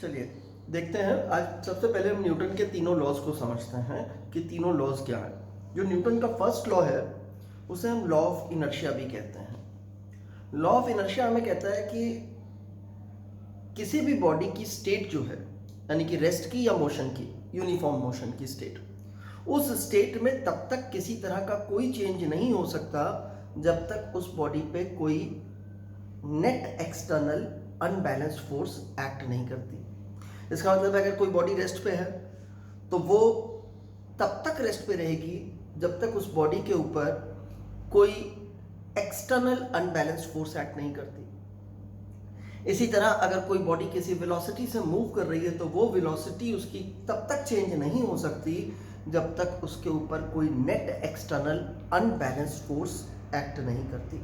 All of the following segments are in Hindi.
चलिए देखते हैं। आज सबसे पहले हम न्यूटन के तीनों लॉज को समझते हैं कि तीनों लॉज क्या है। जो न्यूटन का फर्स्ट लॉ है उसे हम लॉ ऑफ इनर्शिया भी कहते हैं। लॉ ऑफ इनर्शिया हमें कहता है कि किसी भी बॉडी की स्टेट जो है, यानी कि रेस्ट की या मोशन की, यूनिफॉर्म मोशन की स्टेट, उस स्टेट में तब तक किसी तरह का कोई चेंज नहीं हो सकता जब तक उस बॉडी पे कोई net external unbalanced force act नहीं करती। इसका मतलब है अगर कोई बॉडी रेस्ट पे है तो वो तब तक रेस्ट पे रहेगी जब तक उस बॉडी के ऊपर कोई एक्सटर्नल अनबैलेंस्ड फोर्स एक्ट नहीं करती। इसी तरह अगर कोई बॉडी किसी वेलोसिटी से मूव कर रही है तो वो वेलोसिटी उसकी तब तक चेंज नहीं हो सकती जब तक उसके ऊपर कोई net external unbalanced force act नहीं करती।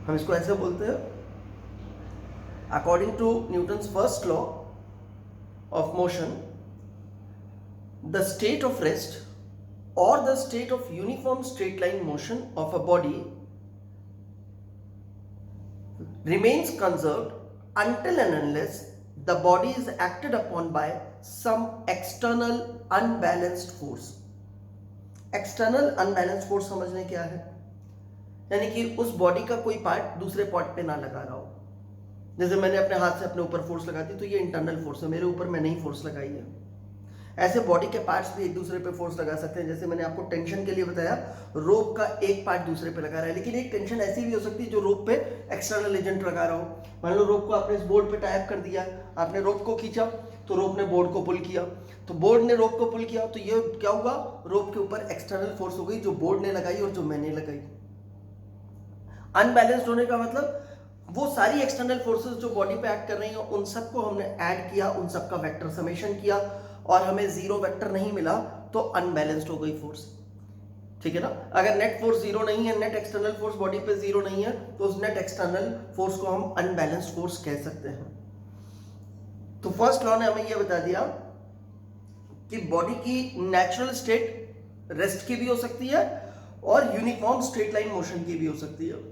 हम इसको ऐसे बोलते हैं, according to Newton's first law of motion, the state of rest or the state of uniform straight line motion of a body remains conserved until and unless the body is acted upon by some external unbalanced force. External unbalanced force समझने क्या है? यानी कि उस बॉडी का कोई पार्ट दूसरे पार्ट पे ना लगा रहा हो। जैसे मैंने अपने हाथ से अपने ऊपर फोर्स लगा दी तो ये इंटरनल फोर्स है, मेरे ऊपर मैंने ही फोर्स लगाई है। ऐसे बॉडी के पार्ट्स भी एक दूसरे पे फोर्स लगा सकते हैं। जैसे मैंने आपको टेंशन के लिए बताया, रोप का एक पार्ट दूसरे पे लगा रहा है, लेकिन एक टेंशन ऐसी भी हो सकती है जो रोप पे एक्सटर्नल एजेंट लगा रहा हो। मान लो रोप को आपने इस बोर्ड पे टाइप कर दिया, आपने रोप को खींचा तो रोप ने बोर्ड को पुल किया, तो बोर्ड ने रोप को पुल किया तो ये क्या हुआ, रोप के ऊपर एक्सटर्नल फोर्स हो गई जो बोर्ड ने लगाई और जो मैंने लगाई। अनबैलेंस्ड होने का मतलब वो सारी एक्सटर्नल फोर्सेस जो बॉडी पे एक्ट कर रही हैं उन सबको हमने ऐड किया, उन सबका वेक्टर समेशन किया और हमें जीरो वेक्टर नहीं मिला तो अनबैलेंस्ड हो गई फोर्स। ठीक है ना। अगर नेट फोर्स जीरो नहीं है, नेट एक्सटर्नल फोर्स बॉडी पे जीरो नहीं है, तो उस नेट एक्सटर्नल फोर्स को हम अनबैलेंस्ड फोर्स कह सकते हैं। तो फर्स्ट लॉ ने हमें यह बता दिया कि बॉडी की नेचुरल स्टेट रेस्ट की भी हो सकती है और यूनिफॉर्म स्ट्रेट लाइन मोशन की भी हो सकती है।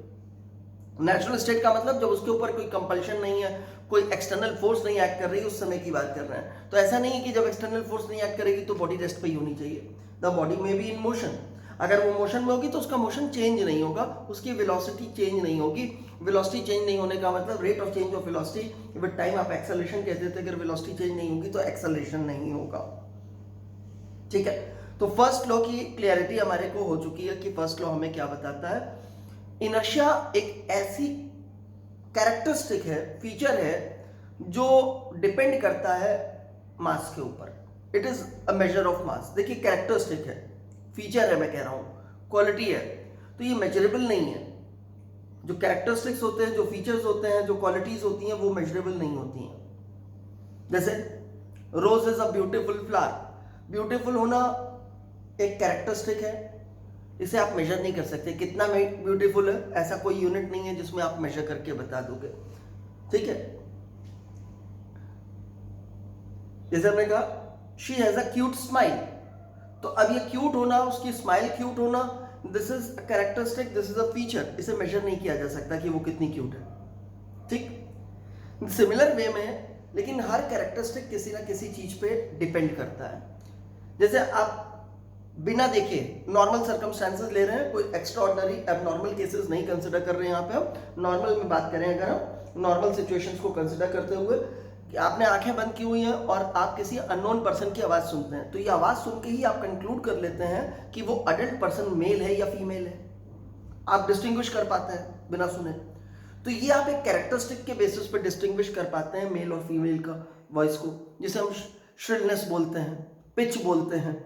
नेचुरल स्टेट का मतलब जब उसके ऊपर कोई कंपल्शन नहीं है, कोई एक्सटर्नल फोर्स नहीं एक्ट कर रही, उस समय की बात कर रहे हैं। तो ऐसा नहीं है कि जब एक्सटर्नल फोर्स नहीं एक्ट करेगी तो बॉडी रेस्ट पे ही होनी चाहिए। द बॉडी में बी इन मोशन, अगर वो मोशन में होगी तो उसका मोशन चेंज नहीं होगा, उसकी वेलोसिटी चेंज नहीं होगी। वेलोसिटी चेंज नहीं होने का मतलब rate of change of velocity with time आप एक्सेलरेशन कहते थे, अगर वेलोसिटी चेंज नहीं होगी तो एक्सेलरेशन नहीं होगा। ठीक है, तो फर्स्ट लॉ की क्लियरिटी हमारे को हो चुकी है कि फर्स्ट लॉ हमें क्या बताता है। इनर्शिया एक ऐसी कैरेक्टरिस्टिक है, फीचर है जो डिपेंड करता है मास के ऊपर। It is a measure of mass. देखिए कैरेक्टरिस्टिक है, फीचर है, मैं कह रहा हूं क्वालिटी है, तो ये मेजरेबल नहीं है। जो कैरेक्टरिस्टिक्स होते हैं, जो फीचर्स होते हैं, जो क्वालिटीज होती हैं वो मेजरेबल नहीं होती हैं। जैसे rose is a beautiful flower, beautiful होना एक कैरेक्टरिस्टिक है, इसे आप मेजर नहीं कर सकते। कितना ब्यूटीफुल है ऐसा कोई यूनिट नहीं है जिसमें आप मेजर करके बता दोगे। ठीक है, जैसे हमने कहा she has a cute smile, तो अब ये क्यूट होना, उसकी स्माइल क्यूट होना, this is a characteristic, this is a feature. इसे मेजर नहीं किया जा सकता कि वो कितनी क्यूट है। ठीक, सिमिलर वे में लेकिन हर कैरेक्टरिस्टिक किसी ना किसी चीज पे डिपेंड करता है। जैसे आप बिना देखे नॉर्मल सर्कमस्टेंसेस ले रहे हैं, कोई एक्स्ट्राऑर्डिनरी एबनॉर्मल केसेस नहीं कंसिडर कर रहे हैं। यहाँ पे हम नॉर्मल में बात करें, अगर हम नॉर्मल सिचुएशंस को कंसिडर करते हुए कि आपने आंखें बंद की हुई हैं और आप किसी अननोन पर्सन की आवाज सुनते हैं, तो ये आवाज सुन के ही आप कंक्लूड कर लेते हैं कि वो अडल्ट पर्सन मेल है या फीमेल है। आप डिस्टिंग्विश कर पाते हैं बिना सुने। तो ये आप एक कैरेक्टरिस्टिक के बेसिस पे डिस्टिंग्विश कर पाते हैं मेल और फीमेल का वॉइस को, जिसे हम श्रिलनेस बोलते हैं, पिच बोलते हैं।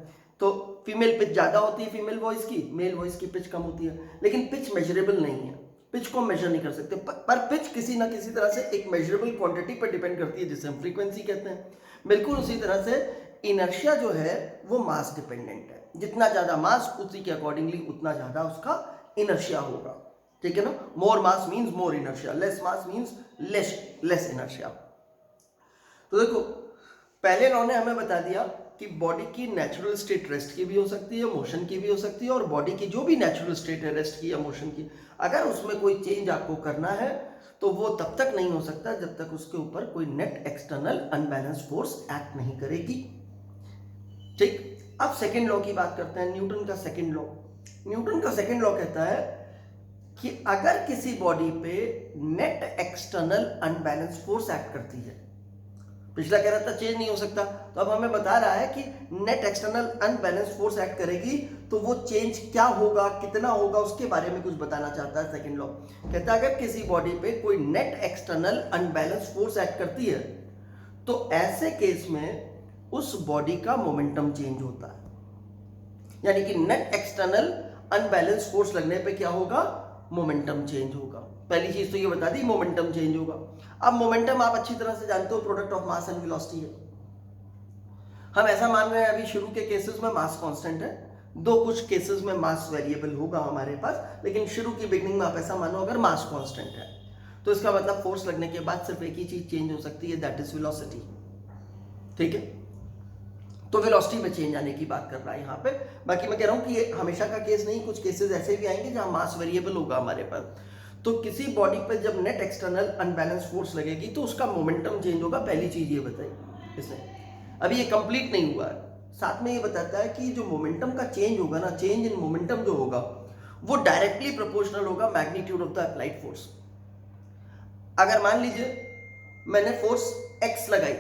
तो फीमेल पिच ज्यादा होती है फीमेल वॉइस की, मेल वॉइस की पिच कम होती है। लेकिन पिच मेजरेबल नहीं है, पिच को मेजर नहीं कर सकते, पर पिच किसी ना किसी तरह से एक मेजरेबल क्वांटिटी पर डिपेंड करती है, जिसे हम फ्रीक्वेंसी कहते हैं। बिल्कुल उसी तरह से इनर्शिया जो है वो मास डिपेंडेंट है। जितना ज्यादा मास उसी के अकॉर्डिंगली उतना ज्यादा उसका इनर्शिया होगा। ठीक है ना। More mass means more inertia, less mass means less inertia. तो देखो पहले लॉ ने हमें बता दिया कि बॉडी की नेचुरल स्टेट रेस्ट की भी हो सकती है, मोशन की भी हो सकती है, और बॉडी की जो भी नेचुरल स्टेट है रेस्ट की या मोशन की, अगर उसमें कोई चेंज आपको करना है तो वो तब तक नहीं हो सकता जब तक उसके ऊपर कोई net external unbalance force act नहीं करेगी। ठीक, अब सेकेंड लॉ की बात करते हैं, न्यूटन का सेकेंड लॉ। न्यूटन का सेकेंड लॉ कहता है कि अगर किसी बॉडी पे net external unbalance force act करती है, पिछला कह रहा था चेंज नहीं हो सकता, तो अब हमें बता रहा है कि net external unbalance force act करेगी, तो वो चेंज क्या होगा, कितना होगा, उसके बारे में कुछ बताना चाहता है सेकंड लॉ। कहता है अगर किसी बॉडी पे कोई net external unbalance force act करती है तो ऐसे केस में उस बॉडी का मोमेंटम चेंज होता है। यानी कि नेट एक्सटर्नल अनबैलेंस फोर्स लगने पे क्या होगा, मोमेंटम चेंज होगा। पहली चीज तो ये बता दी, मोमेंटम चेंज होगा। अब मोमेंटम आप अच्छी तरह से जानते हो product of mass and velocity है। हम ऐसा मान रहे हैं अभी शुरू के केसेस में मास कांस्टेंट है, दो कुछ केसेस में मास वेरिएबल होगा हमारे पास, लेकिन शुरू की बिगनिंग में आप ऐसा मानो अगर मास कांस्टेंट है तो इसका मतलब फोर्स लगने के बाद सिर्फ एक ही चीज चेंज हो सकती है, दैट इज वेलोसिटी। ठीक है, तो वेलोसिटी में चेंज आने की बात कर रहा है यहाँ पे। बाकी मैं कह रहा हूँ कि ये हमेशा का केस नहीं, कुछ केसेस ऐसे भी आएंगे जहां मास वेरिएबल होगा हमारे पास। तो किसी बॉडी पर जब नेट एक्सटर्नल अनबैलेंस फोर्स लगेगी तो उसका मोमेंटम चेंज होगा। पहली चीज ये बताई इसने, अभी ये कंप्लीट नहीं हुआ है। साथ में ये बताता है कि जो मोमेंटम का चेंज होगा ना, चेंज इन मोमेंटम जो होगा वो डायरेक्टली प्रोपोर्शनल होगा magnitude of the applied force. अगर मान लीजिए मैंने फोर्स x लगाई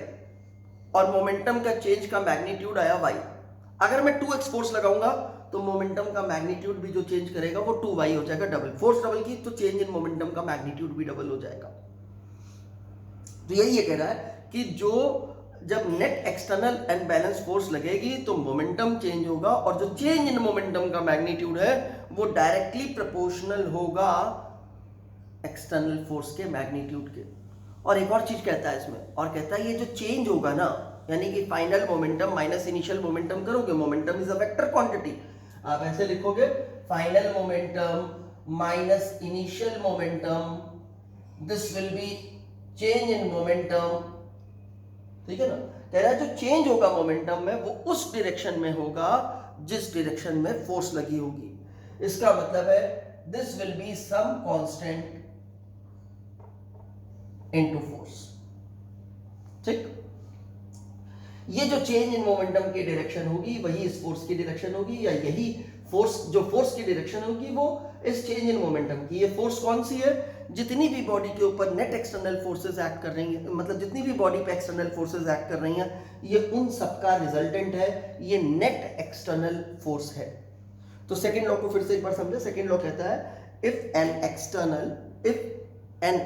और मोमेंटम का चेंज का मैग्नीट्यूड आया y, अगर मैं 2x फोर्स लगाऊंगा तो मोमेंटम का मैग्नीट्यूड भी जो चेंज करेगा वो 2y हो जाएगा। डबल फोर्स डबल की तो चेंज इन मोमेंटम का मैग्नीट्यूड भी डबल हो जाएगा। तो यही ये कह रहा है कि जो जब नेट एक्सटर्नल अनबैलेंस फोर्स लगेगी तो मोमेंटम चेंज होगा, और जो चेंज इन मोमेंटम का मैग्नीट्यूड है वो डायरेक्टली प्रोपोर्शनल होगा एक्सटर्नल फोर्स के मैग्नीट्यूड के। और एक और चीज कहता है इसमें, और कहता है ये जो चेंज होगा ना, यानी कि final momentum minus initial momentum करोगे, momentum is a vector quantity, आप ऐसे लिखोगे final momentum minus initial momentum, this will be change in momentum. ठीक है ना, कह रहा है जो चेंज होगा मोमेंटम में वो उस डायरेक्शन में होगा जिस डायरेक्शन में फोर्स लगी होगी। इसका मतलब है this will be some constant into force. ठीक, ये जो चेंज इन मोमेंटम की डायरेक्शन होगी वही इस फोर्स की डायरेक्शन होगी, या यही फोर्स जो फोर्स की डायरेक्शन होगी वो इस चेंज इन मोमेंटम की। ये फोर्स कौन सी है, जितनी भी बॉडी के ऊपर नेट एक्सटर्नल फोर्सेस एक्ट कर रही हैं, मतलब जितनी भी बॉडी पे एक्सटर्नल फोर्सेस एक्ट कर रही हैं, ये उन सबका रिजल्टेंट है, ये नेट एक्सटर्नल फोर्स है। तो सेकंड लॉ को फिर से एक बार समझे। सेकंड लॉ कहता है if an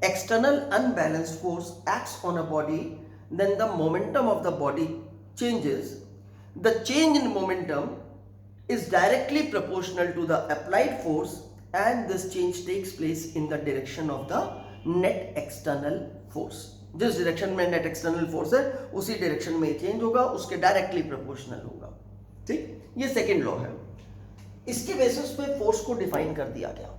external unbalanced force acts on a body then the momentum of the body changes. The change in momentum is directly proportional to the applied force, and this change takes place in the direction of the net external force. जिस डायरेक्शन में नेट एक्सटर्नल फोर्स है उसी डायरेक्शन में चेंज होगा, उसके डायरेक्टली प्रोपोर्शनल होगा। ठीक, ये सेकेंड लॉ है। इसके बेसिस पे फोर्स को डिफाइन कर दिया गया।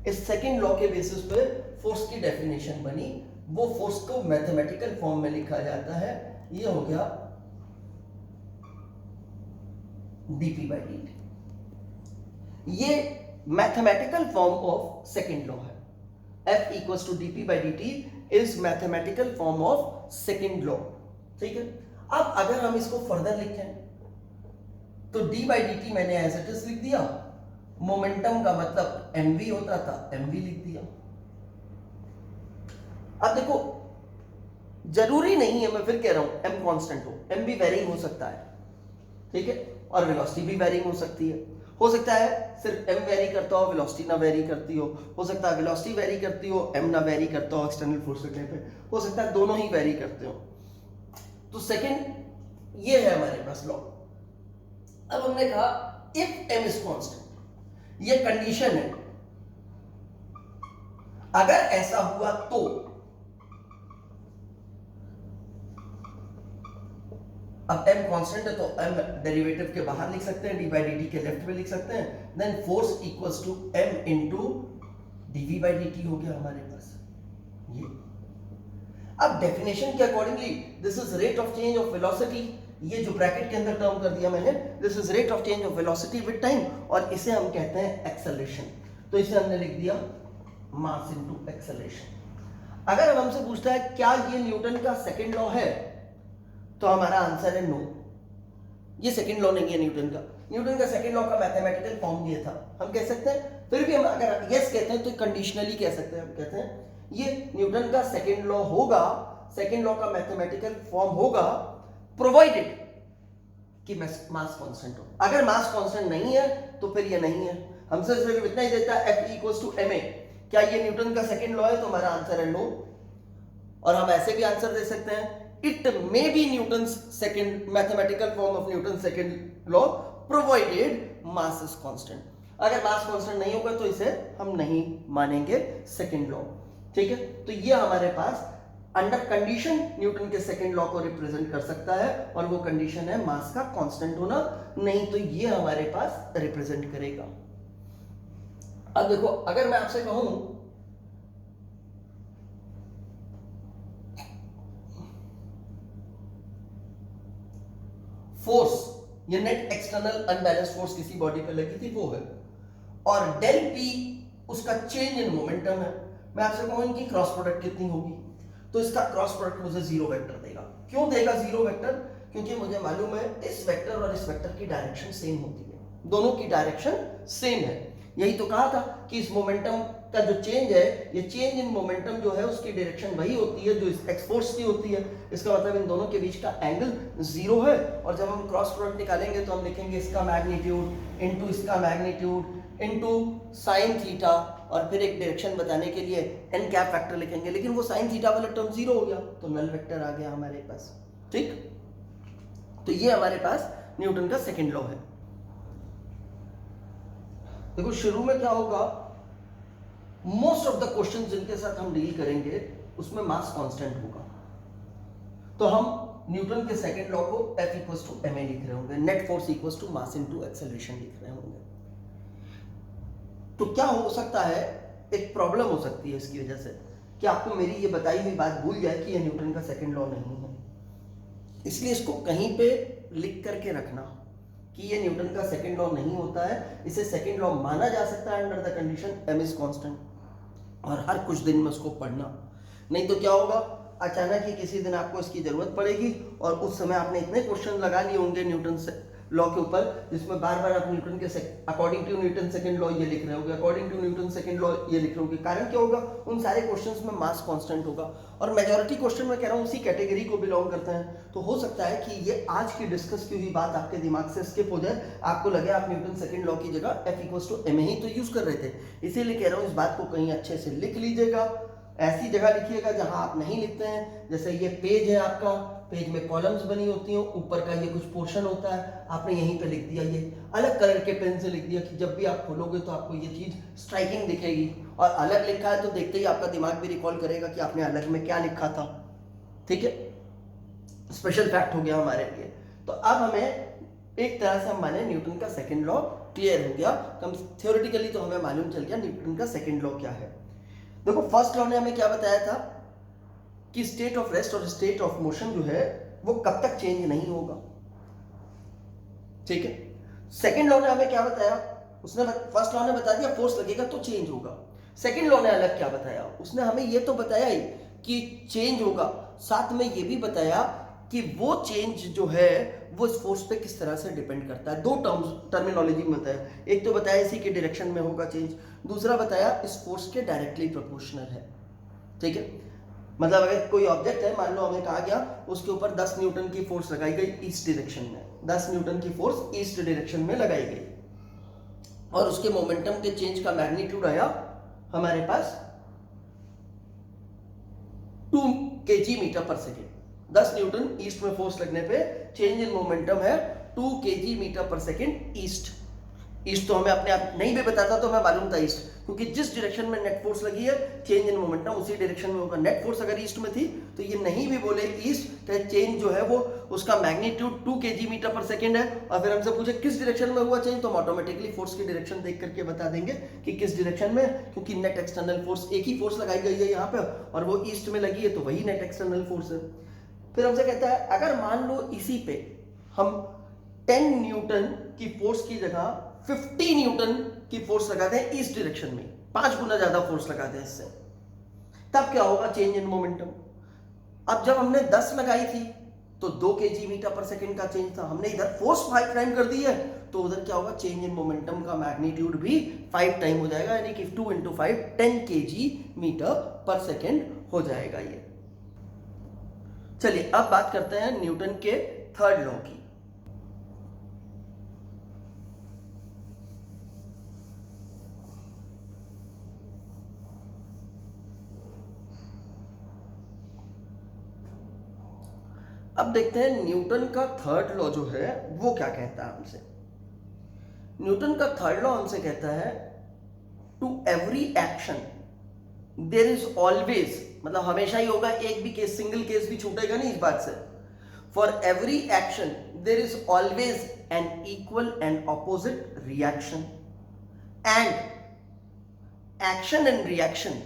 इस सेकेंड लॉ के बेसिस पे फोर्स की डेफिनेशन बनी। वो फोर्स को मैथमेटिकल फॉर्म में लिखा जाता है, ये हो गया dp by dt। ये mathematical form of second law है। F equals to dp by dt is mathematical form of second law. ठीक है, अब अगर हम इसको फर्दर लिखें तो d by dt मैंने एज इट इज लिख दिया, मोमेंटम का मतलब mv होता था, mv लिख दिया। अब देखो जरूरी नहीं है, मैं फिर कह रहा हूं m कांस्टेंट हो, m भी वेरिंग हो सकता है। ठीक है, और वेलोसिटी भी वेरिंग हो सकती है। हो सकता है सिर्फ m वेरी करता हो, वेलोसिटी ना वेरी करती हो सकता है वेलोसिटी वेरी करती हो, m ना वेरी करता हो एक्सटर्नल फोर्स लगने पे, हो सकता है दोनों ही वेरी करते हो। तो सेकंड ये है हमारे पास लॉ। अब हमने कहा इफ m इज कांस्टेंट, ये कंडीशन है, अगर ऐसा हुआ तो अब m कांस्टेंट है तो m डेरिवेटिव के बाहर लिख सकते हैं, d by dt के लेफ्ट में लिख सकते हैं, then force equals to m into dv by dt हो गया हमारे पास ये। अब डेफिनेशन के accordingly this is rate of change of velocity, ये जो ब्रैकेट के अंदर टर्म कर दिया मैंने, this is rate of change of velocity with time, और इसे हम कहते हैं एक्सेलरेशन। तो इसे हमने लिख दिया मास इनटू एक्सेलरेशन। अगर अब हमसे पूछता है क्या ये न्यूटन का सेकंड लॉ है, तो हमारा आंसर है नो, ये सेकंड लॉ नहीं है न्यूटन का। न्यूटन का सेकंड लॉ का मैथमेटिकल फॉर्म दिया था, हम कह सकते हैं। फिर भी हम अगर यस कहते हैं तो कंडीशनली कह सकते हैं, हम कहते हैं ये न्यूटन का सेकंड लॉ होगा, सेकंड लॉ का मैथमेटिकल फॉर्म होगा, प्रोवाइडेड कि मास कांस्टेंट हो। अगर मास कांस्टेंट नहीं है तो फिर ये नहीं है। हमसे सिर्फ इतना ही देता है F = ma, क्या ये न्यूटन का सेकंड लॉ है, तो हमारा आंसर है नो। और हम ऐसे भी आंसर दे सकते हैं it may be Newton's second mathematical form of Newton second law provided mass is constant. अगर मास कांस्टेंट नहीं होगा तो इसे हम नहीं मानेंगे सेकंड लॉ। ठीक है, तो ये हमारे पास अंडर कंडीशन न्यूटन के सेकंड लॉ को रिप्रेजेंट कर सकता है, और वो कंडीशन है मास का कांस्टेंट होना, नहीं तो ये हमारे पास रिप्रेजेंट करेगा। अब देखो, अगर मैं आपसे कहूं फोर्स, ये नेट एक्सटर्नल अनबैलेंस्ड फोर्स किसी बॉडी पर लगी थी वो है, और डेल पी उसका चेंज इन मोमेंटम है। मैं आपसे कहूं इनकी क्रॉस प्रोडक्ट कितनी होगी, तो इसका क्रॉस प्रोडक्ट मुझे जीरो वेक्टर देगा। क्यों देगा जीरो वेक्टर? क्योंकि मुझे मालूम है इस वेक्टर और इस वेक्टर की डायरेक्शन सेम होती है, दोनों की डायरेक्शन सेम है। यही तो कहा था कि इस मोमेंटम का जो चेंज है, ये चेंज इन मोमेंटम जो है उसकी डायरेक्शन वही होती है जो इस एक्स फोर्स की होती है। इसका मतलब इन दोनों के बीच का एंगल जीरो है, और जब हम क्रॉस प्रोडक्ट निकालेंगे तो हम लिखेंगे इसका मैग्नीट्यूड इनटू इसका मैग्नीट्यूड इनटू साइन थीटा, और फिर एक डायरेक्शन बताने के लिए एन कैप फैक्टर लिखेंगे, लेकिन वो साइन थीटा वाला टर्म जीरो हो गया तो नल वेक्टर आ गया हमारे पास। ठीक, तो ये हमारे पास न्यूटन का सेकंड लॉ है। देखो शुरू में क्या होगा, मोस्ट ऑफ द क्वेश्चंस जिनके साथ हम डील करेंगे उसमें मास कांस्टेंट होगा, तो हम न्यूटन के सेकंड लॉ को F = ma लिख रहे होंगे, नेट फोर्स = मास इनटू एक्सेलरेशन लिख रहे होंगे। तो क्या हो सकता है, एक प्रॉब्लम हो सकती है इसकी वजह से कि आपको मेरी ये बताई हुई बात भूल जाए कि ये न्यूटन का सेकंड लॉ नहीं है। इसलिए इसको कहीं पे लिख करके रखना कि ये न्यूटन का सेकंड लॉ नहीं होता है, इसे सेकंड लॉ माना जा सकता है under the condition m is constant, और हर कुछ दिन में उसको पढ़ना। नहीं तो क्या होगा, अचानक ही किसी दिन आपको इसकी जरूरत पड़ेगी और उस समय आपने इतने क्वेश्चन लगा लिए होंगे न्यूटन से लॉ के ऊपर, जिसमें बार बार आप न्यूटन के according to Newton second law ये लिख रहे होगे, according to Newton second law ये लिख रहे होगे। कारण क्या होगा, उन सारे क्वेश्चंस में मास कांस्टेंट होगा, और मेजॉरिटी क्वेश्चन मैं कह रहा हूँ उसी कैटेगरी को बिलोंग करते हैं। तो हो सकता है कि ये आज की डिस्कस की हुई बात आपके दिमाग से स्किप हो जाए, आपको लगे आप न्यूटन सेकंड लॉ की जगह F = ma ही तो यूज कर रहे थे। इसीलिए कह रहा हूँ इस बात को कहीं अच्छे से लिख लीजिएगा, ऐसी जगह लिखिएगा जहां आप नहीं लिखते हैं। जैसे ये पेज है आपका, पेज में कॉलम्स बनी होती हैं, ऊपर का ये कुछ पोर्शन होता है, आपने यहीं पे लिख दिया, ये अलग कलर के पेन से लिख दिया कि जब भी आप खोलोगे तो आपको ये चीज स्ट्राइकिंग दिखेगी। और अलग लिखा है तो देखते ही आपका दिमाग भी रिकॉल करेगा कि आपने अलग में क्या लिखा था। ठीक है, स्पेशल फैक्ट हो गया हमारे लिए। तो अब हमें एक तरह से हम माने न्यूटन का सेकंड लॉ क्लियर हो गया, कम थ्योरेटिकली तो हमें मालूम चल गया न्यूटन का सेकंड लॉ क्या है। देखो फर्स्ट लॉ ने हमें क्या बताया था कि स्टेट ऑफ रेस्ट और स्टेट ऑफ मोशन जो है वो कब तक चेंज नहीं होगा। ठीक है, सेकंड लॉ ने हमें क्या बताया, उसने फर्स्ट लॉ ने बता दिया फोर्स लगेगा तो चेंज होगा। सेकंड लॉ ने अलग क्या बताया, उसने हमें ये तो बताया ही कि चेंज होगा, साथ में ये भी बताया कि वो चेंज जो है वो इस फोर्स पे किस तरह से डिपेंड करता है। दो टर्मिनोलॉजी में बताया, एक तो बताया इसी के डायरेक्शन में होगा चेंज, दूसरा बताया इस फोर्स के डायरेक्टली प्रोपोर्शनल है। ठीक है, मतलब अगर कोई ऑब्जेक्ट है, मान लो हमें कहा गया उसके ऊपर 10 न्यूटन की फोर्स लगाई गई ईस्ट डायरेक्शन में, 10 न्यूटन की फोर्स ईस्ट डायरेक्शन में लगाई गई, और उसके मोमेंटम के चेंज का मैग्नीट्यूड आया हमारे पास 2 kg/s। 10 न्यूटन ईस्ट में फोर्स लगने पे चेंज इन मोमेंटम है 2 kg/s ईस्ट। ईस्ट तो हमें अपने आप नहीं भी बताता तो हमें मालूम था ईस्ट, क्योंकि जिस डायरेक्शन में नेट फोर्स लगी है चेंज इन मोमेंटम उसी डायरेक्शन में होगा। नेट फोर्स अगर ईस्ट में थी तो ये नहीं भी बोले ईस्ट, तो चेंज जो है वो उसका मैग्नीट्यूड 2 kg/s है, और फिर हमसे पूछे किस डायरेक्शन में हुआ चेंज, तो हम ऑटोमेटिकली फोर्स की डायरेक्शन देख करके बता देंगे कि किस डायरेक्शन में, क्योंकि नेट एक्सटर्नल फोर्स एक ही फोर्स लगाई गई है यहाँ पे और वो ईस्ट में लगी है तो वही नेट एक्सटर्नल फोर्स है। फिर हमसे कहता है अगर मान लो इसी पे हम 10 न्यूटन की फोर्स की जगह 50 न्यूटन की फोर्स लगाते हैं ईस्ट डायरेक्शन में, 5 गुना ज्यादा फोर्स लगा दें इससे, तब क्या होगा, चेंज इन मोमेंटम। अब जब हमने 10 लगाई थी तो 2 kg मीटर पर सेकेंड का चेंज था, हमने इधर फोर्स 5 टाइम कर दी है तो उधर क्या होगा, चेंज इन मोमेंटम का मैग्नीट्यूड भी 5 टाइम हो जाएगा, यानी कि 2 × 5 10 kg मीटर पर सेकेंड हो जाएगा ये। चलिए अब बात करते हैं न्यूटन के थर्ड लॉ की। अब देखते हैं न्यूटन का थर्ड लॉ जो है वो क्या कहता है हमसे। न्यूटन का थर्ड लॉ हमसे कहता है to every action there is always, मतलब हमेशा ही होगा, एक भी केस, सिंगल केस भी छूटेगा नहीं इस बात से। For every action there is always an equal and opposite reaction and action and reaction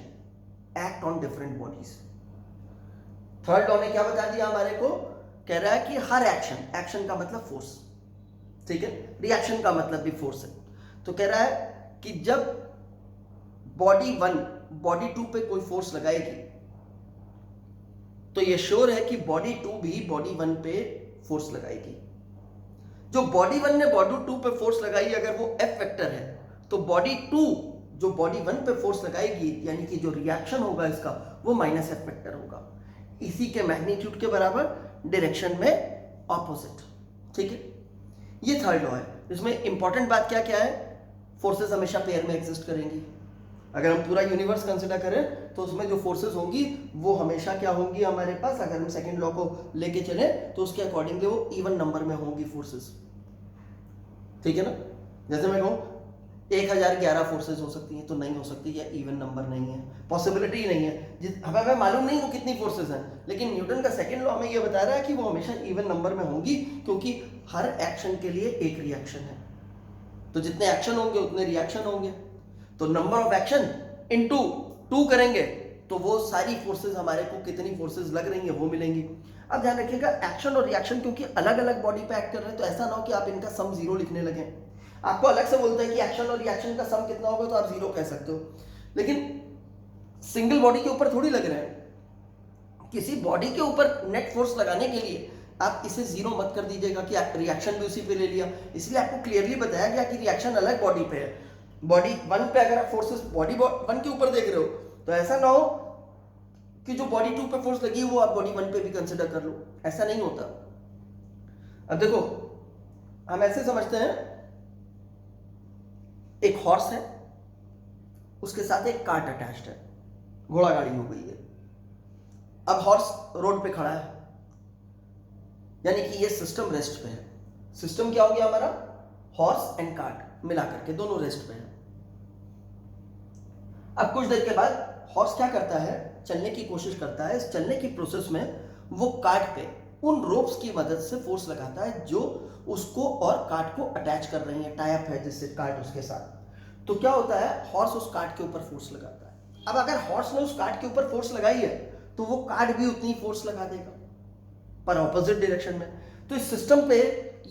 act on different bodies. Third law ने क्या बता दिया हमारे को, कह रहा है कि हर एक्शन, एक्शन का मतलब फोर्स, ठीक है, रिएक्शन का मतलब भी फोर्स है, तो कह रहा है कि जब बॉडी 1 बॉडी 2 पे कोई फोर्स लगाएगी तो ये श्योर है कि बॉडी 2 भी बॉडी 1 पे फोर्स लगाएगी। जो बॉडी 1 ने बॉडी 2 पे फोर्स लगाई, अगर वो एफ वेक्टर है तो बॉडी 2 जो बॉडी 1 पे फोर्स लगाएगी, यानी कि जो रिएक्शन होगा इसका वो माइनस एफ वेक्टर होगा, इसी के मैग्नीट्यूड के बराबर, डायरेक्शन में ऑपोजिट, ठीक है। ये थर्ड लॉ है। इसमें इंपॉर्टेंट बात क्या क्या है, फोर्सेस हमेशा पेयर में एग्जिस्ट करेंगी। अगर हम पूरा यूनिवर्स कंसिडर करें तो उसमें जो फोर्सेस होंगी वो हमेशा क्या होंगी हमारे पास, अगर हम सेकंड लॉ को लेके चले तो उसके अकॉर्डिंगली वो इवन नंबर में होंगी फोर्सेस, ठीक है ना। जैसे मैं कहूँ 1011 फोर्सेस हो सकती हैं, तो नहीं हो सकती, या इवन नंबर नहीं है, पॉसिबिलिटी ही नहीं है। हमें मालूम नहीं वो कितनी फोर्सेस हैं, लेकिन न्यूटन का सेकंड लॉ हमें ये बता रहा है कि वो हमेशा इवन नंबर में होंगी, क्योंकि हर एक्शन के लिए एक रिएक्शन है, तो जितने एक्शन होंगे उतने रिएक्शन होंगे, तो नंबर ऑफ एक्शन इनटू 2 करेंगे तो वो सारी फोर्सेस हमारे को कितनी फोर्सेस लग रही हैं वो मिलेंगी। अब ध्यान रखिएगा, एक्शन और रिएक्शन क्योंकि अलग अलग बॉडी पे एक्ट कर रहे हैं, तो ऐसा ना हो कि आप इनका सम 0 लिखने लगे। आपको अलग से बोलता है कि एक्शन और रिएक्शन का सम कितना होगा तो आप 0 कह सकते हो, लेकिन सिंगल बॉडी के ऊपर थोड़ी लग रहे हैं। किसी बॉडी के ऊपर नेट फोर्स लगाने के लिए आप इसे 0 मत कर दीजिएगा कि रिएक्शन भी उसी पे ले लिया, इसलिए आपको क्लियरली बताया गया कि रिएक्शन अलग बॉडी पे है। बॉडी 1 पे अगर आप फोर्सेस बॉडी 1 के ऊपर देख रहे हो तो ऐसा ना हो कि जो बॉडी 2 पे फोर्स लगी वो आप बॉडी 1 पे भी कंसिडर कर लो, ऐसा नहीं होता। अब देखो, हम ऐसे समझते हैं, एक हॉर्स है, उसके साथ एक कार्ट अटैच्ड है, घोड़ा गाड़ी हो गई है। अब हॉर्स रोड पे खड़ा है, यानी कि ये सिस्टम रेस्ट पे है। सिस्टम क्या हो गया हमारा, हॉर्स एंड कार्ट मिला करके दोनों रेस्ट पे है। अब कुछ देर के बाद हॉर्स क्या करता है, चलने की कोशिश करता है। इस चलने की प्रोसेस में वो कार्ट पे उन रोप्स की मदद से फोर्स लगाता है जो उसको और कार्ट को अटैच कर रही है, टाई अप है जिससे कार्ट उसके साथ। तो क्या होता है, हॉर्स उस कार्ट के ऊपर फोर्स लगाता है। अब अगर हॉर्स ने उस कार्ट के ऊपर फोर्स लगाई है तो वो कार्ट भी उतनी फोर्स लगा देगा, पर ऑपोजिट डायरेक्शन में। तो इस सिस्टम पे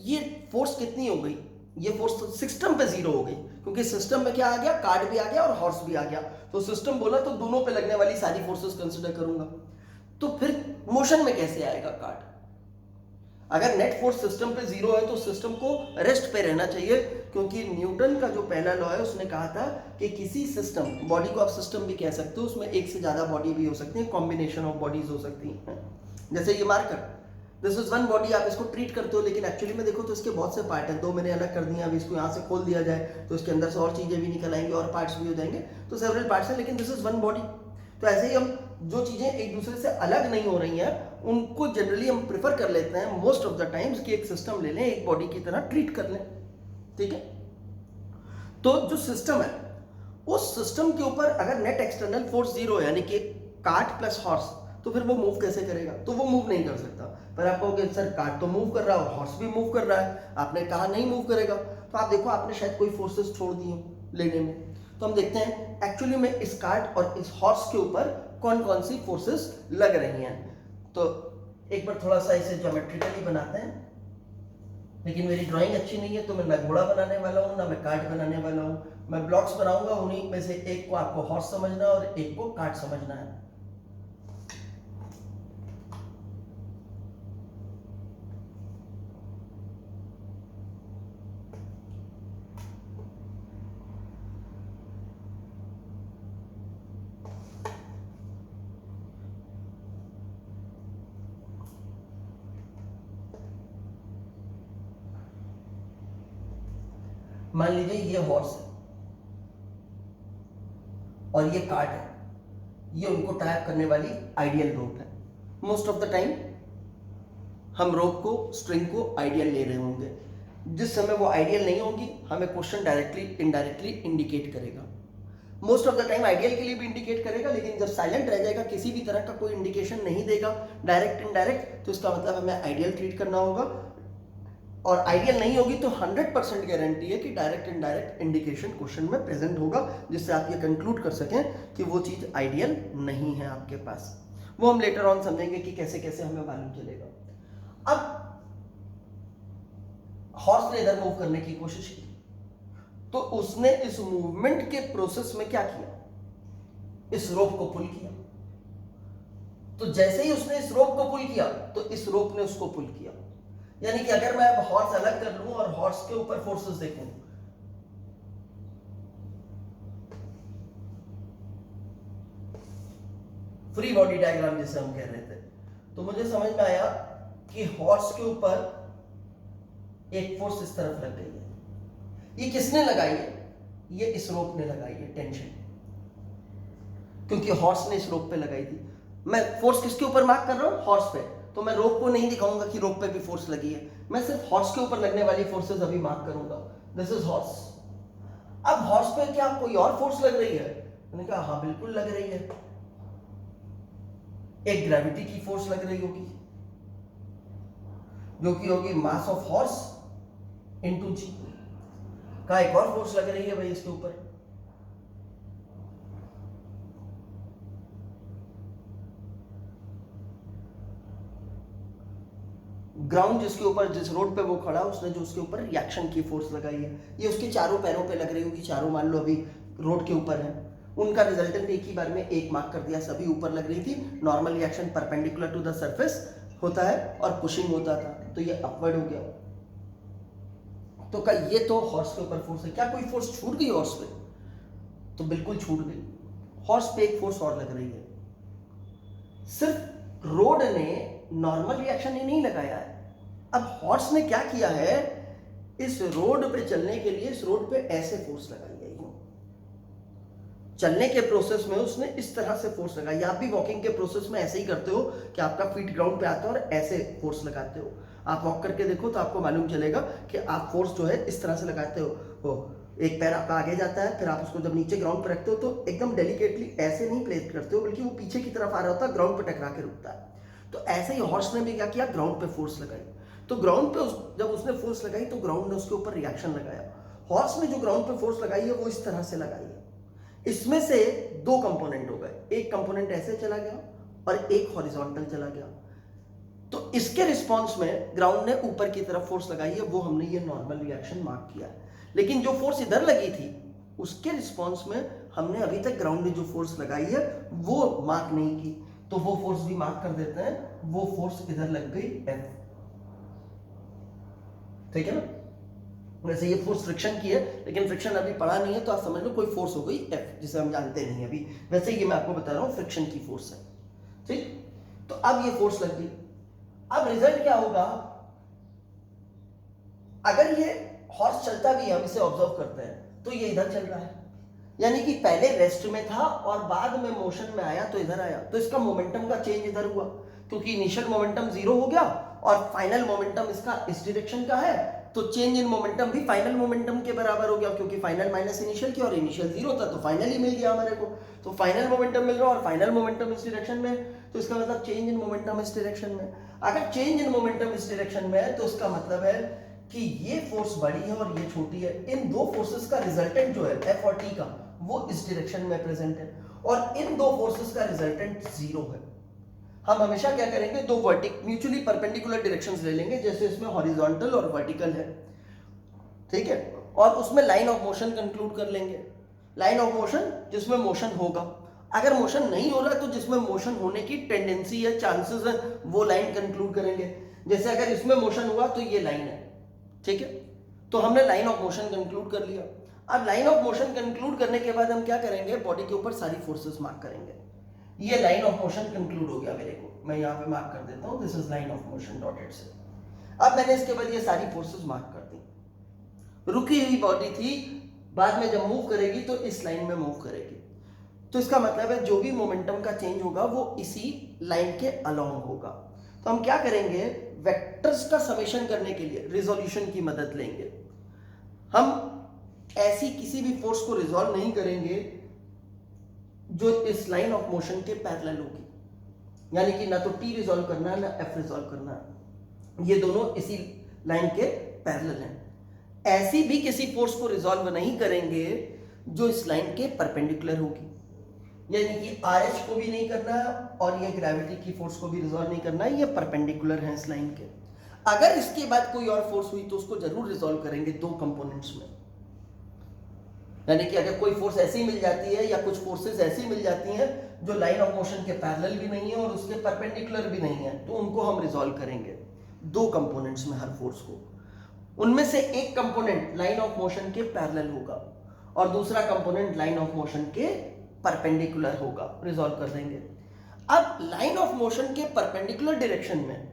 ये फोर्स कितनी हो गई, ये फोर्स तो सिस्टम पे 0 हो गई, क्योंकि सिस्टम में क्या आ गया, कार्ट भी आ गया और हॉर्स भी आ गया। तो सिस्टम बोला तो दोनों पे लगने वाली सारी फोर्सेस कंसिडर करूंगा, तो फिर मोशन में कैसे आएगा कार्ट। अगर नेट फोर्स सिस्टम पे 0 है तो सिस्टम को रेस्ट पे रहना चाहिए, क्योंकि न्यूटन का जो पहला लॉ है उसने कहा था कि किसी सिस्टम, बॉडी को आप सिस्टम भी कह सकते हो, उसमें एक से ज्यादा बॉडी भी हो सकती है, कॉम्बिनेशन ऑफ बॉडीज हो सकती हैं। जैसे ये marker, this is one body, आप इसको ट्रीट करते हो, लेकिन एक्चुअली में देखो तो इसके बहुत से पार्ट हैं। 2 मैंने अलग कर दिए, अभी इसको यहाँ से खोल दिया जाए तो इसके अंदर से और चीजें भी निकल आएंगी और पार्ट्स भी हो जाएंगे, तो सेवरल पार्ट्स हैं, लेकिन दिस इज वन बॉडी। तो ऐसे ही हम जो चीजें एक दूसरे से अलग नहीं हो रही हैं उनको जनरली हम प्रेफर कर लेते हैं मोस्ट ऑफ द टाइम्स कि एक सिस्टम ले लें, एक बॉडी की तरह ट्रीट कर लें, ठीक है। तो जो सिस्टम है उस सिस्टम के ऊपर अगर नेट एक्सटर्नल फोर्स 0 है, यानी कि कार्ट प्लस हॉर्स, तो फिर वो मूव कैसे करेगा, तो वो मूव नहीं कर सकता। पर आप कहोगे सर कार्ट तो मूव कर रहा है और हॉर्स भी मूव कर रहा है, आपने कहा नहीं मूव करेगा, तो आप देखो आपने शायद कोई फोर्सेस छोड़ दी हो लेने में। तो हम देखते हैं एक्चुअली में इस कार्ट और इस हॉर्स के ऊपर कौन कौन सी फोर्सेस लग रही हैं। तो एक बार थोड़ा सा इसे ज्योमेट्रिकली बनाते हैं। लेकिन मेरी ड्राइंग अच्छी नहीं है तो मैं ना घोड़ा बनाने वाला हूँ ना मैं कार्ट बनाने वाला हूँ। मैं ब्लॉक्स बनाऊंगा, उन्हीं में से एक को आपको हॉर्स समझना है और एक को कार्ट समझना है। मान लीजिए ये हॉर्स है और ये कार्ट है, ये उनको टाइप करने वाली आइडियल रोप है। मोस्ट ऑफ द टाइम हम रोप को, स्ट्रिंग को आइडियल ले रहे होंगे। जिस समय वो आइडियल नहीं होगी हमें क्वेश्चन डायरेक्टली इनडायरेक्टली इंडिकेट करेगा। Most of the time ideal के लिए भी इंडिकेट करेगा, लेकिन जब साइलेंट रह जाएगा, किसी भी तरह का कोई इंडिकेशन नहीं देगा डायरेक्ट इनडायरेक्ट, तो इसका मतलब हमें आइडियल ट्रीट करना होगा। और आइडियल नहीं होगी तो 100% गारंटी है कि डायरेक्ट इनडायरेक्ट इंडिकेशन क्वेश्चन में प्रेजेंट होगा, जिससे आप ये कंक्लूड कर सकें कि वो चीज आइडियल नहीं है आपके पास। वो हम लेटर ऑन समझेंगे कि कैसे कैसे हमें मालूम चलेगा। अब हॉर्स ने इधर मूव करने की कोशिश की, तो उसने इस मूवमेंट के प्रोसेस में क्या किया, इस रोप को पुल किया। तो जैसे ही उसने इस रोप को पुल किया तो इस रोप ने उसको पुल किया। यानी कि अगर मैं अब हॉर्स अलग कर लूं और हॉर्स के ऊपर फोर्सेस देखूं, फ्री बॉडी डायग्राम जिसे हम कह रहे थे, तो मुझे समझ में आया कि हॉर्स के ऊपर एक फोर्स इस तरफ लग गई है। ये किसने लगाई है? ये इस रोप ने लगाई है, टेंशन, क्योंकि हॉर्स ने इस रोप पे लगाई थी। मैं फोर्स किसके ऊपर मार्क कर रहा हूं? हॉर्स पे। तो मैं रोप को नहीं दिखाऊंगा कि रोप पे भी फोर्स लगी है, मैं सिर्फ हॉर्स के ऊपर लगने वाली फोर्सेस अभी मार्क करूंगा। This is horse. अब हॉर्स पे क्या कोई और फोर्स लग रही है? मैंने कहा हाँ बिल्कुल लग रही है। एक ग्रेविटी की फोर्स लग रही होगी, जो कि होगी मास ऑफ हॉर्स इनटू जी। का एक और फोर्स लग रही है भाई इसके ऊपर, ग्राउंड जिसके ऊपर, जिस रोड पे वो खड़ा उसने जो उसके ऊपर रिएक्शन की फोर्स लगाई है, ये उसके चारों पैरों पे लग रही होगी। चारों मान लो अभी रोड के ऊपर है, उनका रिजल्टेंट एक ही बार में एक मार्क कर दिया, सभी ऊपर लग रही थी। Normal reaction perpendicular to the surface होता है और पुशिंग होता था, तो ये अपवर्ड हो गया। तो क्या ये तो हॉर्स के ऊपर फोर्स है? क्या कोई फोर्स छूट गई हॉर्स पे? तो बिल्कुल छूट गई। हॉर्स पे एक फोर्स और लग रही है। सिर्फ रोड ने नॉर्मल रिएक्शन ही नहीं लगाया है, अब हॉर्स ने क्या किया है, इस रोड पे चलने के लिए इस रोड पे ऐसे फोर्स लगाई है। चलने के प्रोसेस में उसने इस तरह से फोर्स लगाई। आप भी वॉकिंग के प्रोसेस में ऐसे ही करते हो कि आपका फीट ग्राउंड पे आता है और ऐसे फोर्स लगाते हो। आप वॉक करके देखो तो आपको मालूम चलेगा कि आप फोर्स जो है इस तरह से लगाते हो। एक पैर आपका आगे जाता है, फिर आप उसको जब नीचे ग्राउंड पर रखते हो तो एकदम डेलिकेटली ऐसे नहीं प्लेस करते हो, बल्कि वो पीछे की तरफ आ रहा होता है, ग्राउंड पर टकरा के रुकता है। तो ऐसे ही हॉर्स ने भी क्या किया, ग्राउंड पे फोर्स लगाई। तो ग्राउंड पे जब उसने फोर्स लगाई तो ग्राउंड ने उसके ऊपर रिएक्शन लगाया। हॉर्स ने जो ग्राउंड पे फोर्स लगाई है वो इस तरह से लगाई है। इसमें से दो कंपोनेंट हो गए, एक कंपोनेंट ऐसे चला गया और एक हॉरिजॉन्टल चला गया। तो इसके रिस्पॉन्स में ग्राउंड ने ऊपर की तरफ फोर्स लगाई है, वो हमने ये नॉर्मल रिएक्शन मार्क किया है। लेकिन जो फोर्स इधर लगी थी उसके रिस्पॉन्स में हमने अभी तक ग्राउंड ने जो फोर्स लगाई है वो मार्क नहीं की, तो वो फोर्स भी मार्क कर देते हैं। वो फोर्स इधर लग गई F, ठीक है ना। वैसे ये फोर्स फ्रिक्शन की है, लेकिन फ्रिक्शन अभी पढ़ा नहीं है तो आप समझ लो कोई फोर्स हो गई F, जिसे हम जानते नहीं अभी। वैसे ये मैं आपको बता रहा हूं फ्रिक्शन की फोर्स है, ठीक। तो अब ये फोर्स लग गई। अब रिजल्ट क्या होगा, अगर ये हॉर्स चलता भी है, हम इसे ऑब्जर्व करते हैं, तो ये इधर चल रहा है, यानी कि पहले रेस्ट में था और बाद में मोशन में आया तो इधर आया। तो इसका मोमेंटम का चेंज इधर हुआ, क्योंकि इनिशियल मोमेंटम 0 हो गया और फाइनल मोमेंटम इसका इस डायरेक्शन का है, तो चेंज इन मोमेंटम भी फाइनल मोमेंटम के बराबर हो गया, क्योंकि फाइनल माइनस इनिशियल की और इनिशियल 0 था, तो फाइनल ही मिल गया हमारे को। तो फाइनल मोमेंटम मिल रहा है और फाइनल मोमेंटम इस डायरेक्शन में, तो इसका मतलब चेंज इन मोमेंटम इस डायरेक्शन में। अगर चेंज इन मोमेंटम इस डायरेक्शन में है तो इसका मतलब है कि ये फोर्स बड़ी है और ये छोटी है। इन दो फोर्सेस का रिजल्टेंट जो है F और T का, वो इस डायरेक्शन में प्रेजेंट है, और इन दो फोर्सेस का रिजल्टेंट 0 है। हम हमेशा क्या करेंगे, दो म्यूचुअली परपेंडिकुलर डायरेक्शंस ले लेंगे, जैसे इसमें हॉरिजॉन्टल और वर्टिकल है, ठीक है, और उसमें लाइन ऑफ मोशन कंक्लूड कर लेंगे। लाइन ऑफ मोशन जिसमें मोशन होगा, अगर मोशन नहीं हो रहा है तो जिसमें मोशन होने की टेंडेंसी या चांसेस है वो लाइन कंक्लूड करेंगे। जैसे अगर इसमें मोशन हुआ तो ये लाइन है, ठीक है, तो हमने लाइन ऑफ मोशन कंक्लूड कर लिया। अब लाइन ऑफ मोशन कंक्लूड करने के बाद हम क्या करेंगे, बॉडी के ऊपर सारी फोर्सेस मार्क करेंगे। ये लाइन ऑफ मोशन कंक्लूड हो गया मेरे को, मैं यहाँ पे मार्क कर देता हूँ, this is line of motion dotted से। अब मैंने इसके बाद ये सारी फोर्सेस मार्क कर दी। रुकी हुई बॉडी थी, बाद में जब मूव करेगी तो इस लाइन में मूव करेगी, तो इसका मतलब है जो भी मोमेंटम का चेंज होगा वो इसी लाइन के अलोंग होगा। तो हम क्या करेंगे, वेक्टर्स का समेशन करने के लिए रिजोल्यूशन की मदद लेंगे। हम ऐसी किसी भी फोर्स को रिजॉल्व नहीं करेंगे जो इस लाइन ऑफ मोशन के पैरेलल होगी, यानी कि ना तो टी रिजॉल्व करना है ना एफ रिजॉल्व करना है, ये दोनों इसी लाइन के पैरेलल हैं। ऐसी भी किसी फोर्स को रिजॉल्व नहीं करेंगे जो इस लाइन के परपेंडिकुलर होगी, यानी कि RH को भी नहीं करना और ये ग्रेविटी की फोर्स को भी रिजॉल्व नहीं करना, ये परपेंडिकुलर है इस लाइन के। अगर इसके बाद कोई और फोर्स हुई तो उसको जरूर रिजॉल्व करेंगे दो कंपोनेंट्स में, यानी कि अगर कोई फोर्स ऐसी मिल जाती है या कुछ फोर्सेस ऐसी मिल जाती हैं जो लाइन ऑफ मोशन के पैरेलल भी नहीं है और उसके परपेंडिकुलर भी नहीं है, तो उनको हम रिजॉल्व करेंगे दो कंपोनेंट्स में हर फोर्स को। उनमें से एक कंपोनेंट लाइन ऑफ मोशन के पैरेलल होगा और दूसरा कंपोनेंट लाइन ऑफ मोशन के परपेंडिकुलर होगा, रिजॉल्व कर देंगे। अब लाइन ऑफ मोशन के परपेंडिकुलर डायरेक्शन में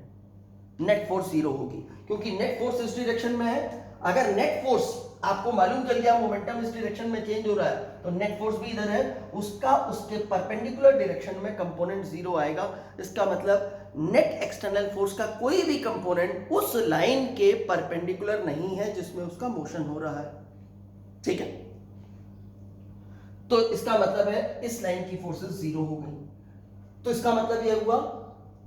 नेट फोर्स जीरो होगी, क्योंकि नेट फोर्स इस डायरेक्शन में है। अगर नेट फोर्स आपको मालूम चल गया मोमेंटम इस डायरेक्शन में चेंज हो रहा है, तो नेट फोर्स भी इधर है, उसका उसके परपेंडिकुलर डायरेक्शन में कंपोनेंट जीरो आएगा। इसका मतलब नेट एक्सटर्नल फोर्स का कोई भी कंपोनेंट उस लाइन के परपेंडिकुलर नहीं है जिसमें उसका मोशन हो रहा है, ठीक है। तो इसका मतलब है इस लाइन की फोर्सेस जीरो हो गई। तो इसका मतलब यह हुआ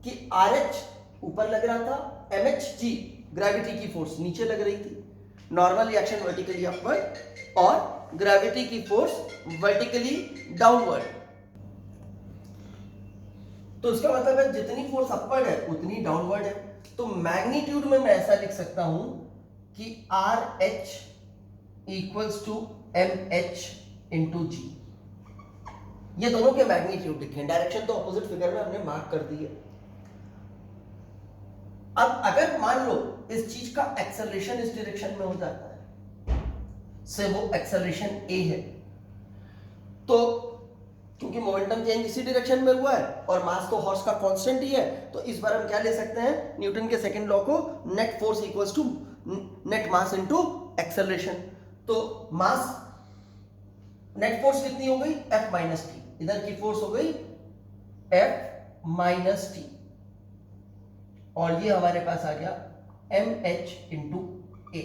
कि RH ऊपर लग रहा था, MHG ग्रेविटी की फोर्स नीचे लग रही थी, नॉर्मल रिएक्शन वर्टिकली अपवर्ड और ग्रेविटी की फोर्स वर्टिकली डाउनवर्ड। तो इसका मतलब है जितनी फोर्स अपवर्ड है उतनी डाउनवर्ड है। तो मैग्नीट्यूड में मैं ऐसा लिख सकता हूं कि RH equals to MH into G। ये दोनों के मैग्नीट्यूड लिखे, डायरेक्शन तो ऑपोजिट फिगर में हमने मार्क कर दी है। अब अगर मान लो इस चीज का एक्सेलरेशन इस डायरेक्शन में हो जाता है, से वो एक्सेलरेशन A है, तो क्योंकि मोमेंटम चेंज इसी डायरेक्शन में हुआ है और मास तो हॉर्स का कांस्टेंट ही है, तो इस बार हम क्या ले सकते हैं, न्यूटन के सेकंड लॉ को, net force equals to net mass into acceleration. तो मास नेट फोर्स कितनी हो गई, F माइनस टी, इधर की फोर्स हो गई F माइनस टी, और ये हमारे पास आ गया MH इंटू A।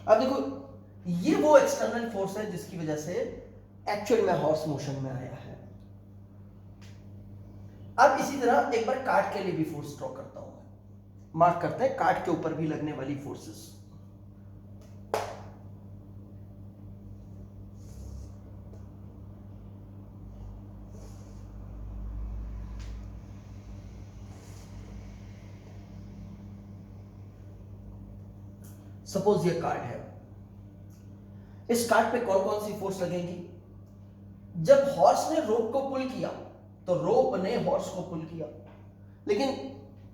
अब देखो ये वो एक्सटर्नल फोर्स है जिसकी वजह से एक्चुअल में हॉर्स मोशन में आया है। अब इसी तरह एक बार कार्ट के लिए भी फोर्स ड्रॉ करता हूं, मार्क करते हैं कार्ट के ऊपर भी लगने वाली फोर्सेस। सपोज ये कार्ड है, इस कार्ड पे कौन कौन सी फोर्स लगेगी। जब हॉर्स ने रोप को पुल किया तो रोप ने हॉर्स को पुल किया, लेकिन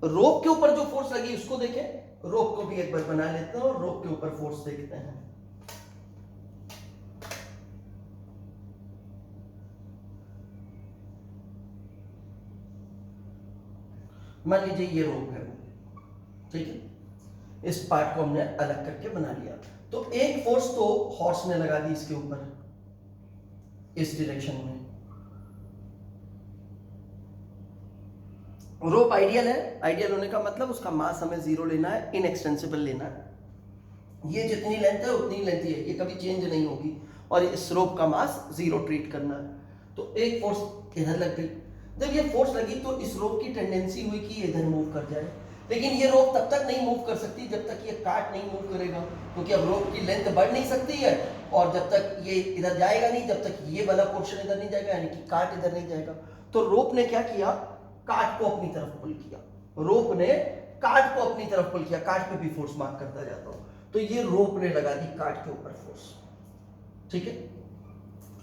रोप के ऊपर जो फोर्स लगी उसको देखें। रोप को भी एक बार बना लेते हैं और रोप के ऊपर फोर्स देखते हैं। मान लीजिए ये रोप है, ठीक है, इस पार्ट को हमने अलग करके बना लिया। तो एक फोर्स तो हॉर्स ने लगा दी इसके ऊपर इस डायरेक्शन में। रोप आइडियल है, आइडियल होने का मतलब उसका मास हमें जीरो लेना है, इनएक्सटेंसिबल लेना है। ये जितनी लेंथ है उतनी लेंथ ही है, ये कभी चेंज नहीं होगी, और इस रोप का मास जीरो ट्रीट करना है। तो एक फोर्स इधर लग गई, जब ये फोर्स लगी तो इस रोप की टेंडेंसी हुई कि इधर मूव कर जाए, लेकिन ये रोप तब तक नहीं मूव कर सकती जब तक ये कार्ट नहीं मूव करेगा, क्योंकि अब रोप की लेंथ बढ़ नहीं सकती है, और जब तक ये इधर जाएगा नहीं, जब तक ये वाला पोर्शन इधर नहीं जाएगा, यानी कि कार्ट इधर नहीं जाएगा। तो रोप ने क्या किया, काट को अपनी तरफ पुल किया, रोप ने काट को अपनी तरफ पुल किया। काट पे भी फोर्स मार्क करता जाता हूं, तो ये रोप ने लगा दी काट के ऊपर फोर्स, ठीक है।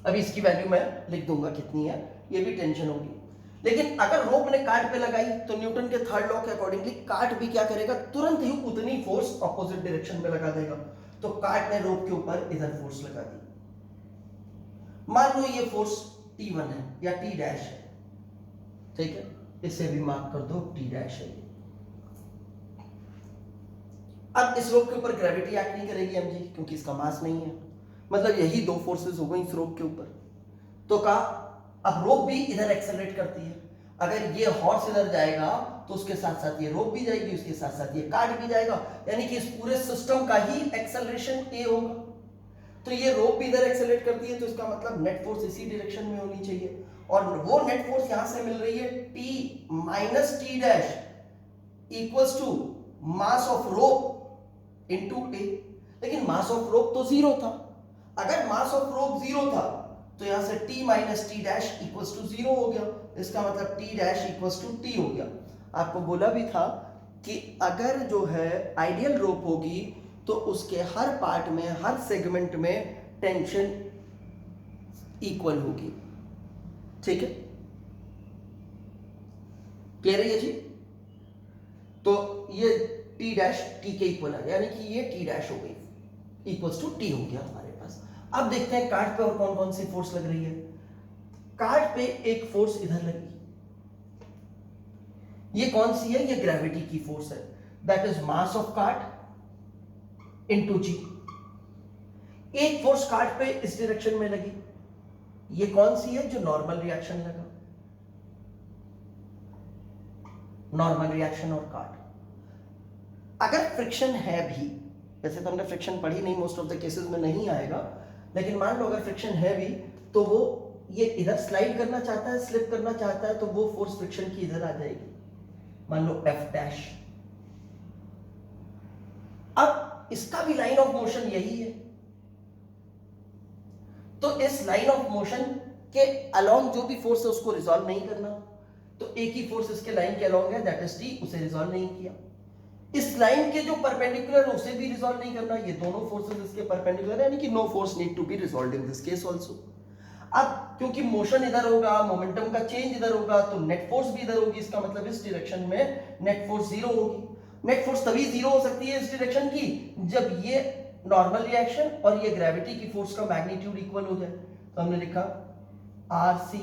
अभी इसकी वैल्यू मैं लिख दूंगा कितनी है, ये भी टेंशन होगी। लेकिन अगर रोप ने काट पे लगाई तो न्यूटन के थर्ड लॉ के अकॉर्डिंगली काट भी क्या करेगा, तुरंत ही उतनी फोर्स ऑपोजिट डायरेक्शन में लगा देगा। तो काट ने रोप के ऊपर इधर फोर्स लगा दी। मान लो ये फोर्स T1 है या T डैश है, ठीक है, इसे भी मार्क कर दो T डैश है। अब इस रोप के ऊपर ग्रेविटी एक्ट नहीं करेगी mg, क्योंकि इसका मास नहीं है, मतलब यही दो फोर्सेस हो गई इस रोप के ऊपर। तो कहा अब रोप भी इधर एक्सेलरेट करती है, अगर ये हॉर्स इधर जाएगा तो उसके साथ साथ ये रोप भी जाएगी, उसके साथ साथ ये काट भी जाएगा, यानी कि इस पूरे सिस्टम का ही एक्सेलरेशन a होगा। तो ये रोप भी इधर एक्सेलरेट करती है, तो इसका मतलब नेट फोर्स इसी डायरेक्शन में होनी चाहिए, और वो नेट फोर्स यहां से मिल रही है T minus T dash equals to mass of rope into a। लेकिन मास ऑफ रोप तो जीरो था, अगर मास ऑफ रोप जीरो था तो यहां से T minus T dash equals to zero हो गया, इसका मतलब T dash equals to T हो गया। आपको बोला भी था कि अगर जो है आइडियल रोप होगी तो उसके हर पार्ट में, हर सेगमेंट में टेंशन इक्वल होगी, ठीक है, क्लियर है ये जी। तो ये T डैश T के इक्वल है, यानी कि ये T डैश हो गई इक्वल्स टू T हो गया हमारे पास। अब देखते हैं काट पे और कौन कौन सी फोर्स लग रही है। काट पे एक फोर्स इधर लगी, ये कौन सी है, ये ग्रेविटी की फोर्स है, that is mass of cart into जी। एक फोर्स काट पे इस डायरेक्शन में लगी, ये कौन सी है, जो नॉर्मल रिएक्शन लगा, नॉर्मल रिएक्शन और काट। अगर फ्रिक्शन है भी, वैसे तो हमने फ्रिक्शन पढ़ी नहीं, मोस्ट ऑफ द केसेस में नहीं आएगा, लेकिन मान लो अगर फ्रिक्शन है भी तो वो ये इधर स्लाइड करना चाहता है, स्लिप करना चाहता है, तो वो फोर्स फ्रिक्शन की इधर आ जाएगी, मान लो F डैश। अब इसका भी लाइन ऑफ मोशन यही है, तो इस लाइन ऑफ मोशन के अलोंग जो भी फोर्स है उसको रिजॉल्व नहीं करना, तो एक ही फोर्स इसके लाइन के अलोंग है, दैट इज T, उसे रिजॉल्व नहीं किया। इस लाइन के जो परपेंडिकुलर है उसे भी रिजॉल्व नहीं करना, ये दोनों फोर्सेस इसके परपेंडिकुलर है, यानी कि no force need to be resolved in this case also. अब क्योंकि मोशन इधर होगा, मोमेंटम का चेंज इधर होगा, तो नेट फोर्स भी इधर होगी, इसका मतलब इस डायरेक्शन में नेट फोर्स जीरो होगी। नेट फोर्स तभी जीरो हो सकती है इस डायरेक्शन की जब ये नॉर्मल रिएक्शन और ये ग्रेविटी की फोर्स का मैग्नीट्यूड इक्वल हो जाए। तो हमने लिखा RC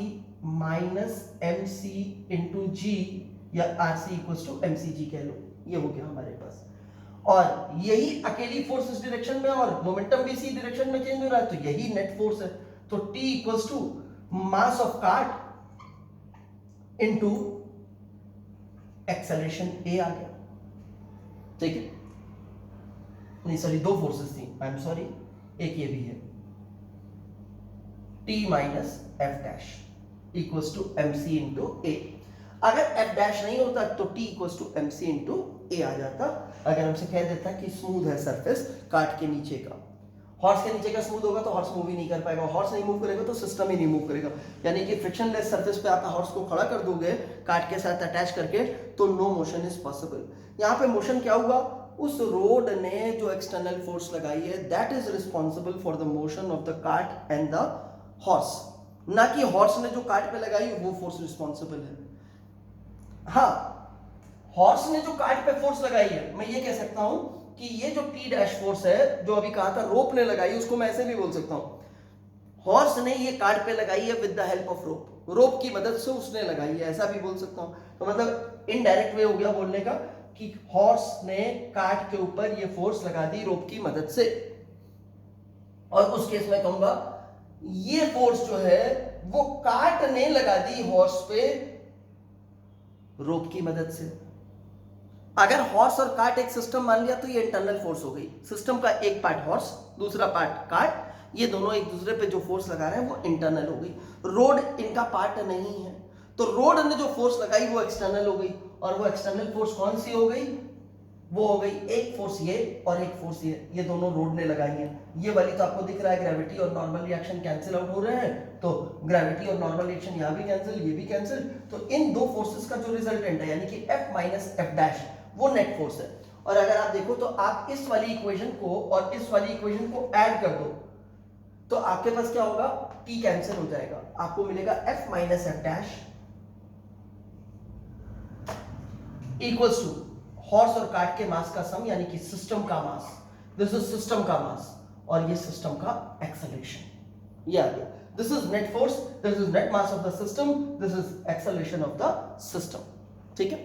माइनस MC इंटू जी, या RC इक्वल्स टू MCG कह लो, ये हो गया हमारे पास। और यही अकेली फोर्स इस डायरेक्शन में और मोमेंटम भी इसी डायरेक्शन में चेंज हो रहा है, तो यही नेट फोर्स है। तो T equals to mass of cart into acceleration A आ गया, ठीक है। नहीं सॉरी, दो फोर्सेस थी, आई एम सॉरी, एक ये भी है, T minus F dash equals to MC into A। अगर F डैश नहीं होता तो T equals to MC into A आ जाता। अगर हमसे कह देता कि स्मूथ है सरफेस काट के नीचे का, हॉर्स के नीचे का स्मूथ होगा तो हॉर्स मूव ही नहीं कर पाएगा, हॉर्स नहीं मूव करेगा तो सिस्टम ही नहीं मूव करेगा, यानी कि फ्रिक्शनलेस सरफेस पे आप हॉर्स को खड़ा कर दोगे काट के साथ अटैच करके, तो नो मोशन इज पॉसिबल। यहाँ पे मोशन क्या हुआ, उस रोड ने जो एक्सटर्नल फोर्स लगाई है that is responsible for the motion of the काट एंड द हॉर्स, ना कि हॉर्स ने जो काट पे लगाई वो फोर्स रिस्पॉन्सिबल है। हाँ, हॉर्स ने जो काट पे फोर्स लगाई है, मैं ये कह सकता हूं कि ये जो T डैश फोर्स है जो अभी कहा था रोप ने लगाई, उसको मैं ऐसे भी बोल सकता हूं, हॉर्स ने ये काट पे लगाई है with the help of rope, rope की मदद से उसने लगाई है, ऐसा भी बोल सकता हूं। तो मतलब इनडायरेक्ट वे हो गया बोलने का कि हॉर्स ने काट के ऊपर ये फोर्स लगा दी रोप की मदद से। और उस केस में कहूंगा ये फोर्स जो है वो काट ने लगा दी हॉर्स पे रोप की मदद से। अगर हॉर्स और काट एक सिस्टम मान लिया तो ये इंटरनल फोर्स हो गई, सिस्टम का एक पार्ट हॉर्स दूसरा पार्ट काट, ये दोनों एक दूसरे पे जो फोर्स लगा रहे हैं वो इंटरनल हो गई, रोड इनका पार्ट नहीं है, तो रोड ने जो फोर्स लगाई वो एक्सटर्नल हो गई, और वो एक्सटर्नल फोर्स कौन सी हो गई, वो हो गई एक फोर्स ये और एक फोर्स ये दोनों रोड ने लगाई है। ये वाली तो आपको दिख रहा है ग्रेविटी और नॉर्मल रिएक्शन कैंसिल आउट हो रहे हैं, तो ग्रेविटी और नॉर्मल रिएक्शन यहाँ भी कैंसिल, ये भी कैंसिल, तो इन दो फोर्सेस का जो रिजल्टेंट है यानी कि F माइनस एफ डैश वो नेट फोर्स है। और अगर आप देखो तो आप इस वाली इक्वेशन को और इस वाली इक्वेशन को ऐड कर दो तो आपके पास क्या होगा, T कैंसिल हो जाएगा, आपको मिलेगा F minus F dash equals to horse और कार्ट के मास का सम यानी कि सिस्टम का मास, दिस इज सिस्टम का मास और ये सिस्टम का एक्सेलरेशन। ये आ गया, this is net force, this is net mass of the system, this is acceleration of the system. ठीक है,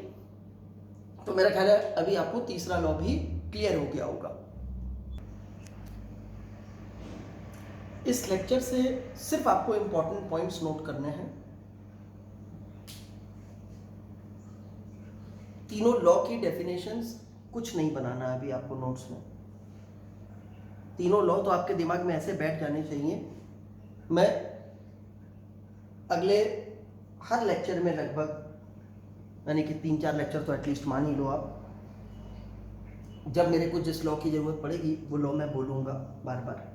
तो मेरा ख्याल है अभी आपको तीसरा लॉ भी क्लियर हो गया होगा। इस लेक्चर से सिर्फ आपको इंपॉर्टेंट पॉइंट्स नोट करने हैं। तीनों लॉ की डेफिनेशंस कुछ नहीं बनाना है अभी आपको नोट्स में, तीनों लॉ तो आपके दिमाग में ऐसे बैठ जाने चाहिए। मैं अगले हर लेक्चर में लगभग यानी कि 3-4 लेक्चर तो एटलीस्ट मान ही लो आप, जब मेरे को जिस लॉ की जरूरत पड़ेगी वो लॉ मैं बोलूँगा बार बार,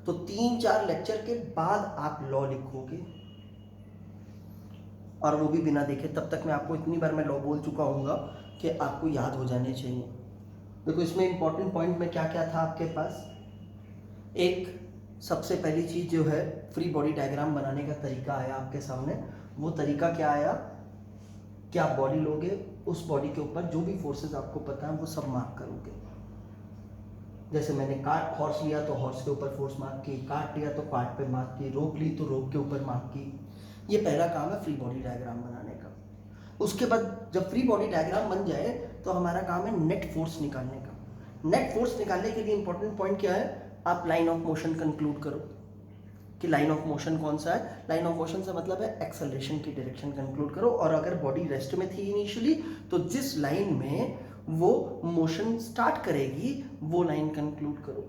तो 3-4 लेक्चर के बाद आप लॉ लिखोगे और वो भी बिना देखे। तब तक मैं आपको इतनी बार मैं लॉ बोल चुका हूँगा कि आपको याद हो जाने चाहिए। देखो इसमें इंपॉर्टेंट पॉइंट में क्या क्या था आपके पास, एक सबसे पहली चीज़ जो है फ्री बॉडी डायग्राम बनाने का तरीका आया आपके सामने। वो तरीका क्या आया कि आप बॉडी लोगे, उस बॉडी के ऊपर जो भी फोर्सेस आपको पता है वो सब मार्क करोगे। जैसे मैंने कार्ट हॉर्स लिया तो हॉर्स के ऊपर फोर्स मार्क की, कार्ट लिया तो कार्ट पे मार्क की, रोप ली तो रोप के ऊपर मार्क की। ये पहला काम है फ्री बॉडी डायग्राम बनाने का। उसके बाद जब फ्री बॉडी डायग्राम बन जाए तो हमारा काम है नेट फोर्स निकालने का। नेट फोर्स निकालने के लिए इंपॉर्टेंट पॉइंट क्या है, आप लाइन ऑफ मोशन कंक्लूड करो कि लाइन ऑफ मोशन कौन सा है। लाइन ऑफ मोशन से मतलब है एक्सेलरेशन की डायरेक्शन कंक्लूड करो, और अगर बॉडी रेस्ट में थी इनिशियली तो जिस लाइन में वो मोशन स्टार्ट करेगी वो लाइन कंक्लूड करो।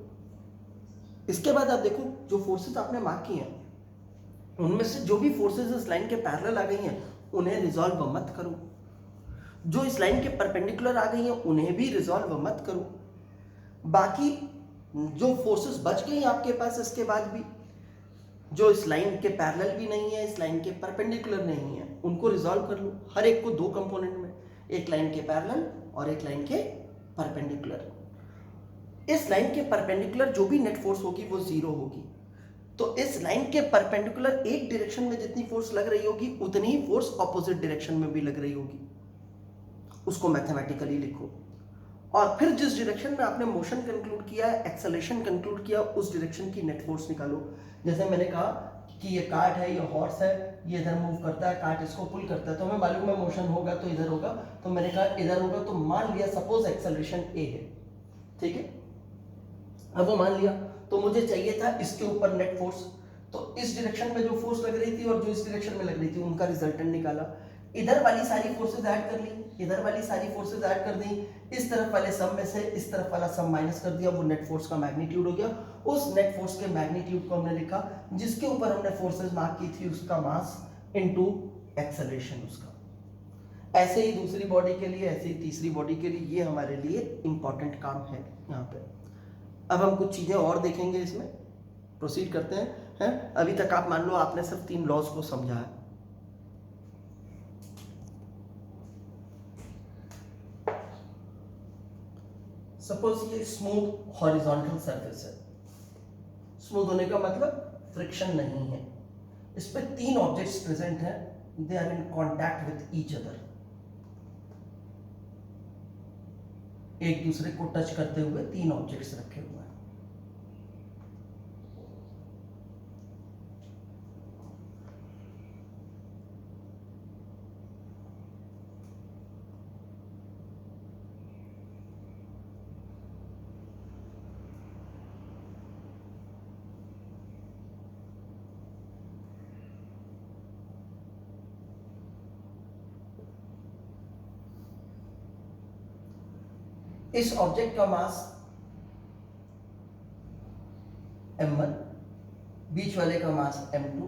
इसके बाद आप देखो जो फोर्सेस आपने मार्क किए हैं उनमें से जो भी फोर्सेस इस लाइन के पैरेलल आ गई हैं उन्हें रिजॉल्व मत करो, जो इस लाइन के परपेंडिकुलर आ गई हैं उन्हें भी रिजॉल्व मत करो। बाकी जो फोर्सेस बच गई आपके पास इसके बाद भी, जो इस लाइन के पैरेलल भी नहीं है, इस लाइन के परपेंडिकुलर नहीं है, उनको रिजॉल्व कर लो। हर एक को दो कंपोनेंट में, एक लाइन के पैरेलल और एक लाइन के परपेंडिकुलर। इस लाइन के परपेंडिकुलर जो भी नेट फोर्स होगी वो जीरो होगी, तो इस लाइन के परपेंडिकुलर एक डायरेक्शन में जितनी फोर्स लग रही होगी उतनी ही फोर्स ऑपोजिट डायरेक्शन में भी लग रही होगी। उसको मैथमेटिकली लिखो और फिर जिस डायरेक्शन में आपने मोशन कंक्लूड किया है, एक्सेलरेशन कंक्लूड किया, उस डायरेक्शन की नेट फोर्स निकालो। जैसे मैंने कहा कि ये कार्ट है, ये हॉर्स है, ये इधर मूव करता है, कार्ट इसको पुल करता है, तो हमें मालूम है मोशन होगा तो इधर होगा, तो मैंने कहा इधर होगा, तो मान लिया सपोज एक्सेलरेशन ए है, ठीक है। अब वो मान लिया तो मुझे चाहिए था इसके ऊपर नेट फोर्स, तो इस डायरेक्शन में जो फोर्स लग रही थी और जो इस डायरेक्शन में लग रही थी उनका रिजल्टेंट निकाला। इधर वाली सारी फोर्सेस ऐड कर ली, इधर वाली सारी फोर्सेस ऐड कर दी, इस तरफ वाले सम में से इस तरफ वाला सम माइनस कर दिया, वो नेट फोर्स का मैग्नीट्यूड हो गया। उस नेट फोर्स के मैग्नीट्यूड को हमने लिखा जिसके ऊपर हमने फोर्सेस मार्क की थी उसका मास इनटू एक्सेलरेशन उसका। ऐसे ही दूसरी बॉडी के लिए, ऐसे ही तीसरी बॉडी के लिए, ये हमारे लिए इंपॉर्टेंट काम है यहाँ पे। अब हम कुछ चीजें और देखेंगे, इसमें प्रोसीड करते हैं। अभी तक आप मान लो आपने सिर्फ 3 लॉज को समझा है। सपोज ये स्मूथ हॉरिजॉन्टल सरफेस है, स्मूथ होने का मतलब फ्रिक्शन नहीं है, इस पे 3 ऑब्जेक्ट्स प्रेजेंट हैं, they are in contact with each other, एक दूसरे को टच करते हुए 3 ऑब्जेक्ट्स रखे हुए हैं। इस ऑब्जेक्ट का मास m1, बीच वाले का मास m2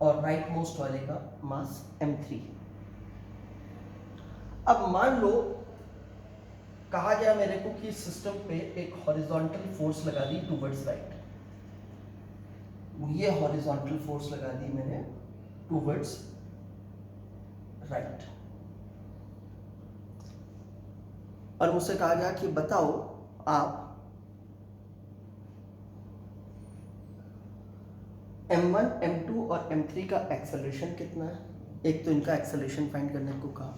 और राइट मोस्ट वाले का मास m3। अब मान लो कहा गया मेरे को कि सिस्टम पे एक हॉरिजॉन्टल फोर्स लगा दी टूवर्ड्स राइट, ये हॉरिजॉन्टल फोर्स लगा दी मैंने टूवर्ड्स राइट, और मुझसे कहा गया कि बताओ आप m1, m2 और m3 का एक्सेलरेशन कितना है। एक तो इनका एक्सेलरेशन फाइंड करने को कहा,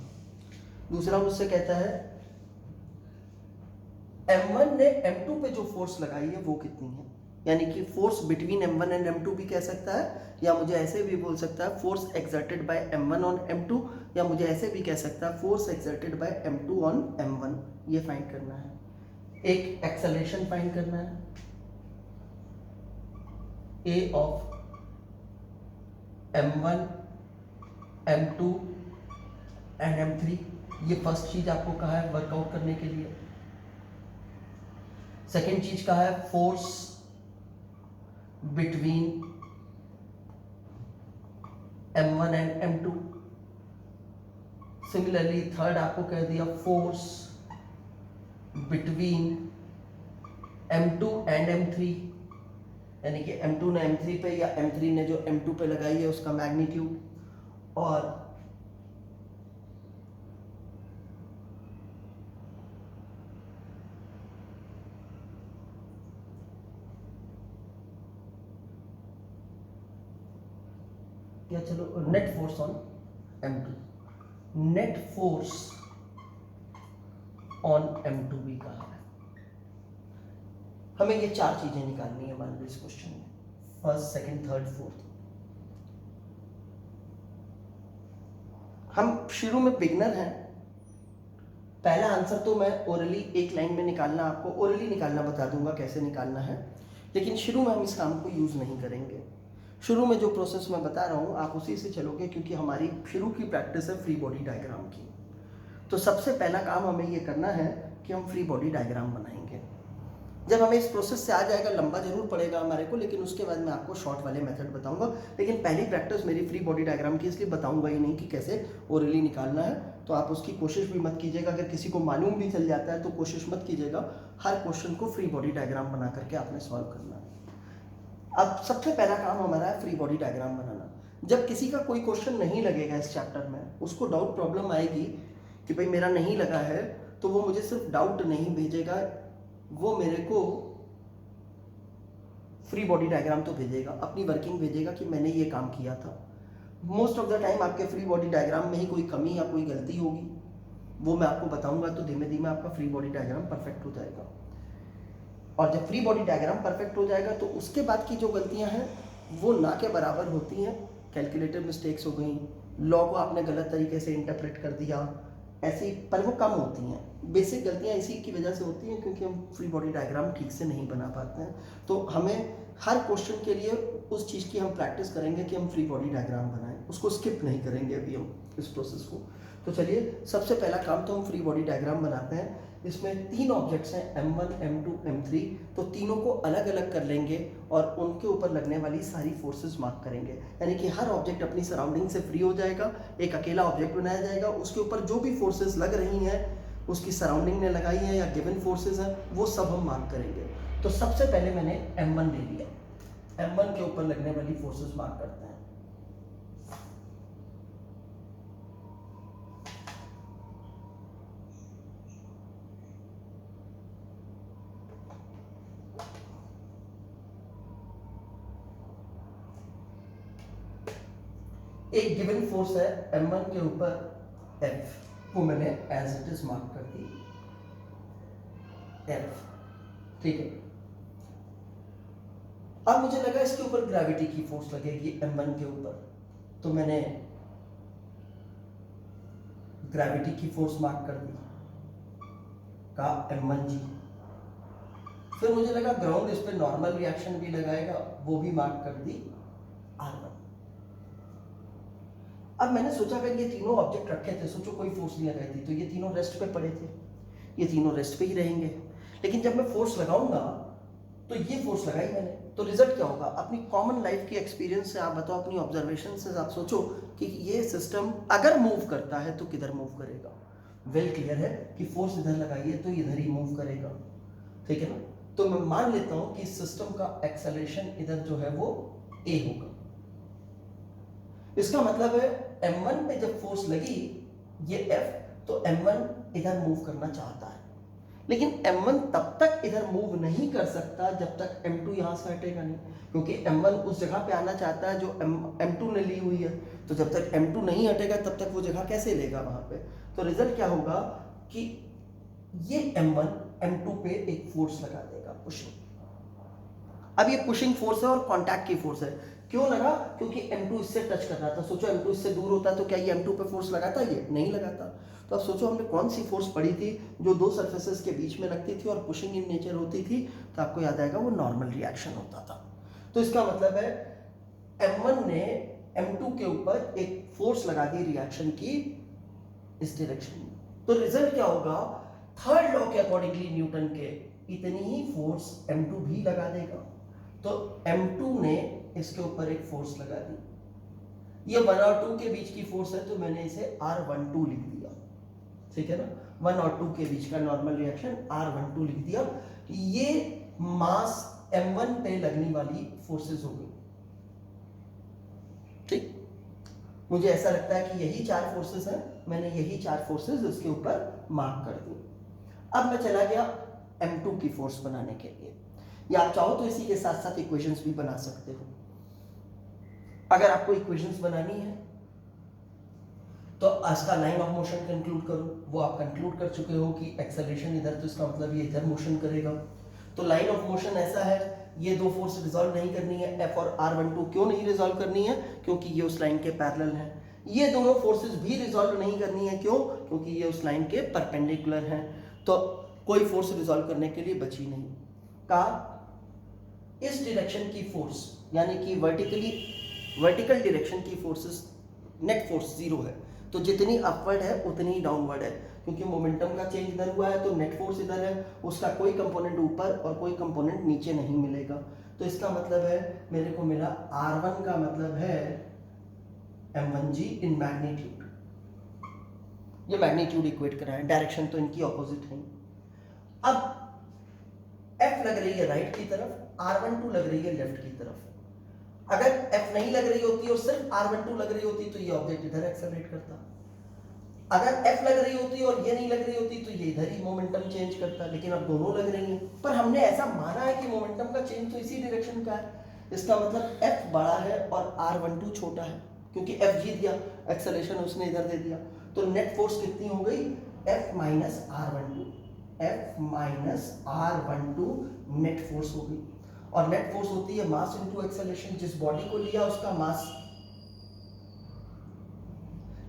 दूसरा मुझसे कहता है m1 ने m2 पे जो फोर्स लगाई है वो कितनी है, यानी कि force between m1 and m2 भी कह सकता है, या मुझे ऐसे भी बोल सकता है force exerted by m1 on m2, या मुझे ऐसे भी कह सकता है force exerted by m2 on m1। ये फाइंड करना है, एक एक्सेलरेशन फाइंड करना है a of m1, m2 and m3, ये फर्स्ट चीज आपको कहा है वर्कआउट करने के लिए। सेकेंड चीज कहा है force between m1 and m2। Similarly third आपको कह दिया force between m2 and m3, यानी कि m2 ने m3 पे या m3 ने जो m2 पे लगाई है उसका मैग्नीट्यूड, और या चलो net force on m2, net force on m2 भी कहा है। हमें ये चार चीजें निकालनी है मान लो इस क्वेश्चन में, फर्स्ट, सेकंड, थर्ड, फोर्थ। हम शुरू में बिगनर हैं, पहला आंसर तो मैं ओरली एक लाइन में निकालना, आपको ओरली निकालना बता दूंगा कैसे निकालना है, लेकिन शुरू में हम इस काम को यूज नहीं करेंगे। शुरू में जो प्रोसेस मैं बता रहा हूँ आप उसी से चलोगे, क्योंकि हमारी शुरू की प्रैक्टिस है फ्री बॉडी डायग्राम की। तो सबसे पहला काम हमें ये करना है कि हम फ्री बॉडी डायग्राम बनाएंगे। जब हमें इस प्रोसेस से आ जाएगा, लंबा जरूर पड़ेगा हमारे को, लेकिन उसके बाद मैं आपको शॉर्ट वाले मेथड बताऊंगा। लेकिन पहली प्रैक्टिस मेरी फ्री बॉडी डायग्राम की, इसलिए बताऊंगा ही नहीं कि कैसे ओरली निकालना है, तो आप उसकी कोशिश भी मत कीजिएगा। अगर किसी को मालूम भी चल जाता है तो कोशिश मत कीजिएगा, हर क्वेश्चन को फ्री बॉडी डायग्राम बना करके आपने सॉल्व करना है। अब सबसे पहला काम हमारा है फ्री बॉडी डायग्राम बनाना। जब किसी का कोई क्वेश्चन नहीं लगेगा इस चैप्टर में, उसको डाउट प्रॉब्लम आएगी कि भाई मेरा नहीं लगा है, तो वो मुझे सिर्फ डाउट नहीं भेजेगा, वो मेरे को फ्री बॉडी डायग्राम तो भेजेगा, अपनी वर्किंग भेजेगा कि मैंने ये काम किया था। मोस्ट ऑफ द टाइम आपके फ्री बॉडी डायग्राम में ही कोई कमी या कोई गलती होगी, वो मैं आपको बताऊंगा, तो धीमे धीमे आपका फ्री बॉडी डायग्राम परफेक्ट हो जाएगा। और जब फ्री बॉडी डायग्राम परफेक्ट हो जाएगा तो उसके बाद की जो गलतियां हैं वो ना के बराबर होती हैं। कैलकुलेटर मिस्टेक्स हो गई, लॉ को आपने गलत तरीके से इंटरप्रेट कर दिया, ऐसी, पर वो कम होती हैं। बेसिक गलतियां इसी की वजह से होती हैं क्योंकि हम फ्री बॉडी डायग्राम ठीक से नहीं बना पाते हैं। तो हमें हर क्वेश्चन के लिए उस चीज़ की हम प्रैक्टिस करेंगे कि हम फ्री बॉडी डायग्राम बनाएं, उसको स्किप नहीं करेंगे अभी हम इस प्रोसेस को। तो चलिए, सबसे पहला काम तो हम फ्री बॉडी डायग्राम बनाते हैं। इसमें 3 ऑब्जेक्ट्स हैं, m1, m2, m3, तो तीनों को अलग अलग कर लेंगे और उनके ऊपर लगने वाली सारी फोर्सेस मार्क करेंगे। यानी कि हर ऑब्जेक्ट अपनी सराउंडिंग से फ्री हो जाएगा, एक अकेला ऑब्जेक्ट बनाया जाएगा, उसके ऊपर जो भी फोर्सेस लग रही हैं, उसकी सराउंडिंग ने लगाई है या गिवन फोर्सेस हैं, वो सब हम मार्क करेंगे। तो सबसे पहले मैंने m1 ले लिया, m1 के ऊपर लगने वाली फोर्सेस मार्क करते हैं। एक गिवन फोर्स है m1 के ऊपर F, वो मैंने एज इट इज मार्क कर दी F, ठीक है। अब मुझे लगा इसके ऊपर ग्रेविटी की फोर्स लगेगी m1 के ऊपर, तो मैंने ग्रेविटी की फोर्स मार्क कर दी का m1g। फिर मुझे लगा ग्राउंड इस पे नॉर्मल रिएक्शन भी लगाएगा, वो भी मार्क कर दी r1। अब मैंने सोचा अगर ये तीनों ऑब्जेक्ट रखे थे, सोचो कोई फोर्स नहीं लगाई थी, तो ये तीनों रेस्ट पे पड़े थे, ये तीनों रेस्ट पे ही रहेंगे। लेकिन जब मैं फोर्स लगाऊंगा तो ये फोर्स लगाई मैंने, तो रिजल्ट क्या होगा? अपनी कॉमन लाइफ की एक्सपीरियंस से आप बताओ, अपनी ऑब्जर्वेशन से आप सोचो कि ये सिस्टम अगर मूव करता है तो किधर मूव करेगा। वेल क्लियर है कि फोर्स इधर लगाइए तो इधर ही मूव करेगा, ठीक है ना। तो मैं मान लेता हूं कि सिस्टम का एक्सेलरेशन इधर जो है वो a होगा। इसका मतलब है m1 पे जब फोर्स लगी ये f, तो m1 इधर मूव करना चाहता है, लेकिन m1 तब तक इधर मूव नहीं कर सकता जब तक m2 यहां से हटेगा नहीं, क्योंकि m1 उस जगह पे आना चाहता है जो m2 ने ली हुई है। तो जब तक m2 नहीं हटेगा तब तक वो जगह कैसे लेगा वहां पे। तो रिजल्ट क्या होगा कि ये m1 m2 पे एक फोर्स लगा देगा, पुशिंग। अब ये पुशिंग फोर्स है और कांटेक्ट की फोर्स है। क्यों लगा? क्योंकि m2 इससे टच कर रहा था। सोचो m2 इससे दूर होता तो क्या ये m2 पे फोर्स लगाता? ये नहीं लगाता। तो अब सोचो हमने कौन सी फोर्स पढ़ी थी जो दो सरफेसेस के बीच में लगती थी और पुशिंग इन नेचर होती थी, तो आपको याद आएगा वो नॉर्मल रिएक्शन होता था। तो इसका मतलब है m1 ने m2 के ऊपर एक फोर्स लगा दी रिएक्शन की इस डायरेक्शन में। तो रिजल्ट क्या होगा? थर्ड लॉ के अकॉर्डिंगली न्यूटन के इतनी ही फोर्स m2 भी लगा देगा। तो m2 ने इसके ऊपर एक फोर्स लगा दी। ये 1 और 2 के बीच की फोर्स है तो मैंने इसे R12 लिख दिया, ठीक है ना। 1 और 2 के बीच का नॉर्मल रिएक्शन R12 लिख दिया। ये मास m1 पे लगने वाली फोर्सेस हो गई, ठीक। मुझे ऐसा लगता है कि यही 4 फोर्सेस हैं, मैंने यही 4 फोर्सेस इसके ऊपर मार्क कर दी। अब मैं चला गया m2 की फोर्स बनाने के लिए, या आप चाहो तो इसी के साथ साथ इक्वेशंस भी बना सकते हो। अगर आपको इक्वेशंस बनानी है तो आज का लाइन ऑफ मोशन कंक्लूड करो। वो आप कंक्लूड कर चुके हो कि एक्सेलरेशन इधर, तो इसका मतलब ये इधर मोशन करेगा। तो लाइन ऑफ मोशन ऐसा है, ये दो फोर्स रिजॉल्व नहीं करनी है, F और R12। क्यों नहीं रिजॉल्व करनी है? क्योंकि ये उस लाइन के पैरेलल है। ये दोनों फोर्सेस भी रिजॉल्व नहीं करनी है, क्यों? क्योंकि ये उस लाइन के परपेंडिकुलर हैं। तो कोई फोर्स रिजॉल्व करने के लिए बची नहीं। कहा इस डायरेक्शन की फोर्स यानी कि वर्टिकल डायरेक्शन की फोर्सेस नेट फोर्स 0 है, तो जितनी अपवर्ड है उतनी ही डाउनवर्ड है, क्योंकि मोमेंटम का चेंज इधर हुआ है तो नेट फोर्स इधर है, उसका कोई कंपोनेंट ऊपर और कोई कंपोनेंट नीचे नहीं मिलेगा। तो इसका मतलब है मेरे को मिला R1 का मतलब है m1g इन मैग्नीट्यूड। ये मैग्नीट्यूड इक्वेट करा है, डायरेक्शन तो इनकी ऑपोजिट है। अब F लग रही है राइट की तरफ, R12 लग रही है लेफ्ट की तरफ। अगर F नहीं लग रही होती और सिर्फ R12 लग रही होती तो ये ऑब्जेक्ट इधर एक्सेलरेट करता। अगर F लग रही होती और ये नहीं लग रही होती तो ये इधर ही मोमेंटम चेंज करता। लेकिन अब दोनों लग रही हैं, पर हमने ऐसा माना है कि मोमेंटम का चेंज तो इसी डायरेक्शन का है। इसका मतलब F बड़ा है और R12 छोटा है, क्योंकि F जीत गया, एक्सेलरेशन उसने इधर दे दिया। तो नेट फोर्स कितनी हो गई? F minus R12, F minus R12 net force हो गई। और नेट फोर्स होती है मास इनटू एक्सेलरेशन। जिस बॉडी को लिया उसका मास,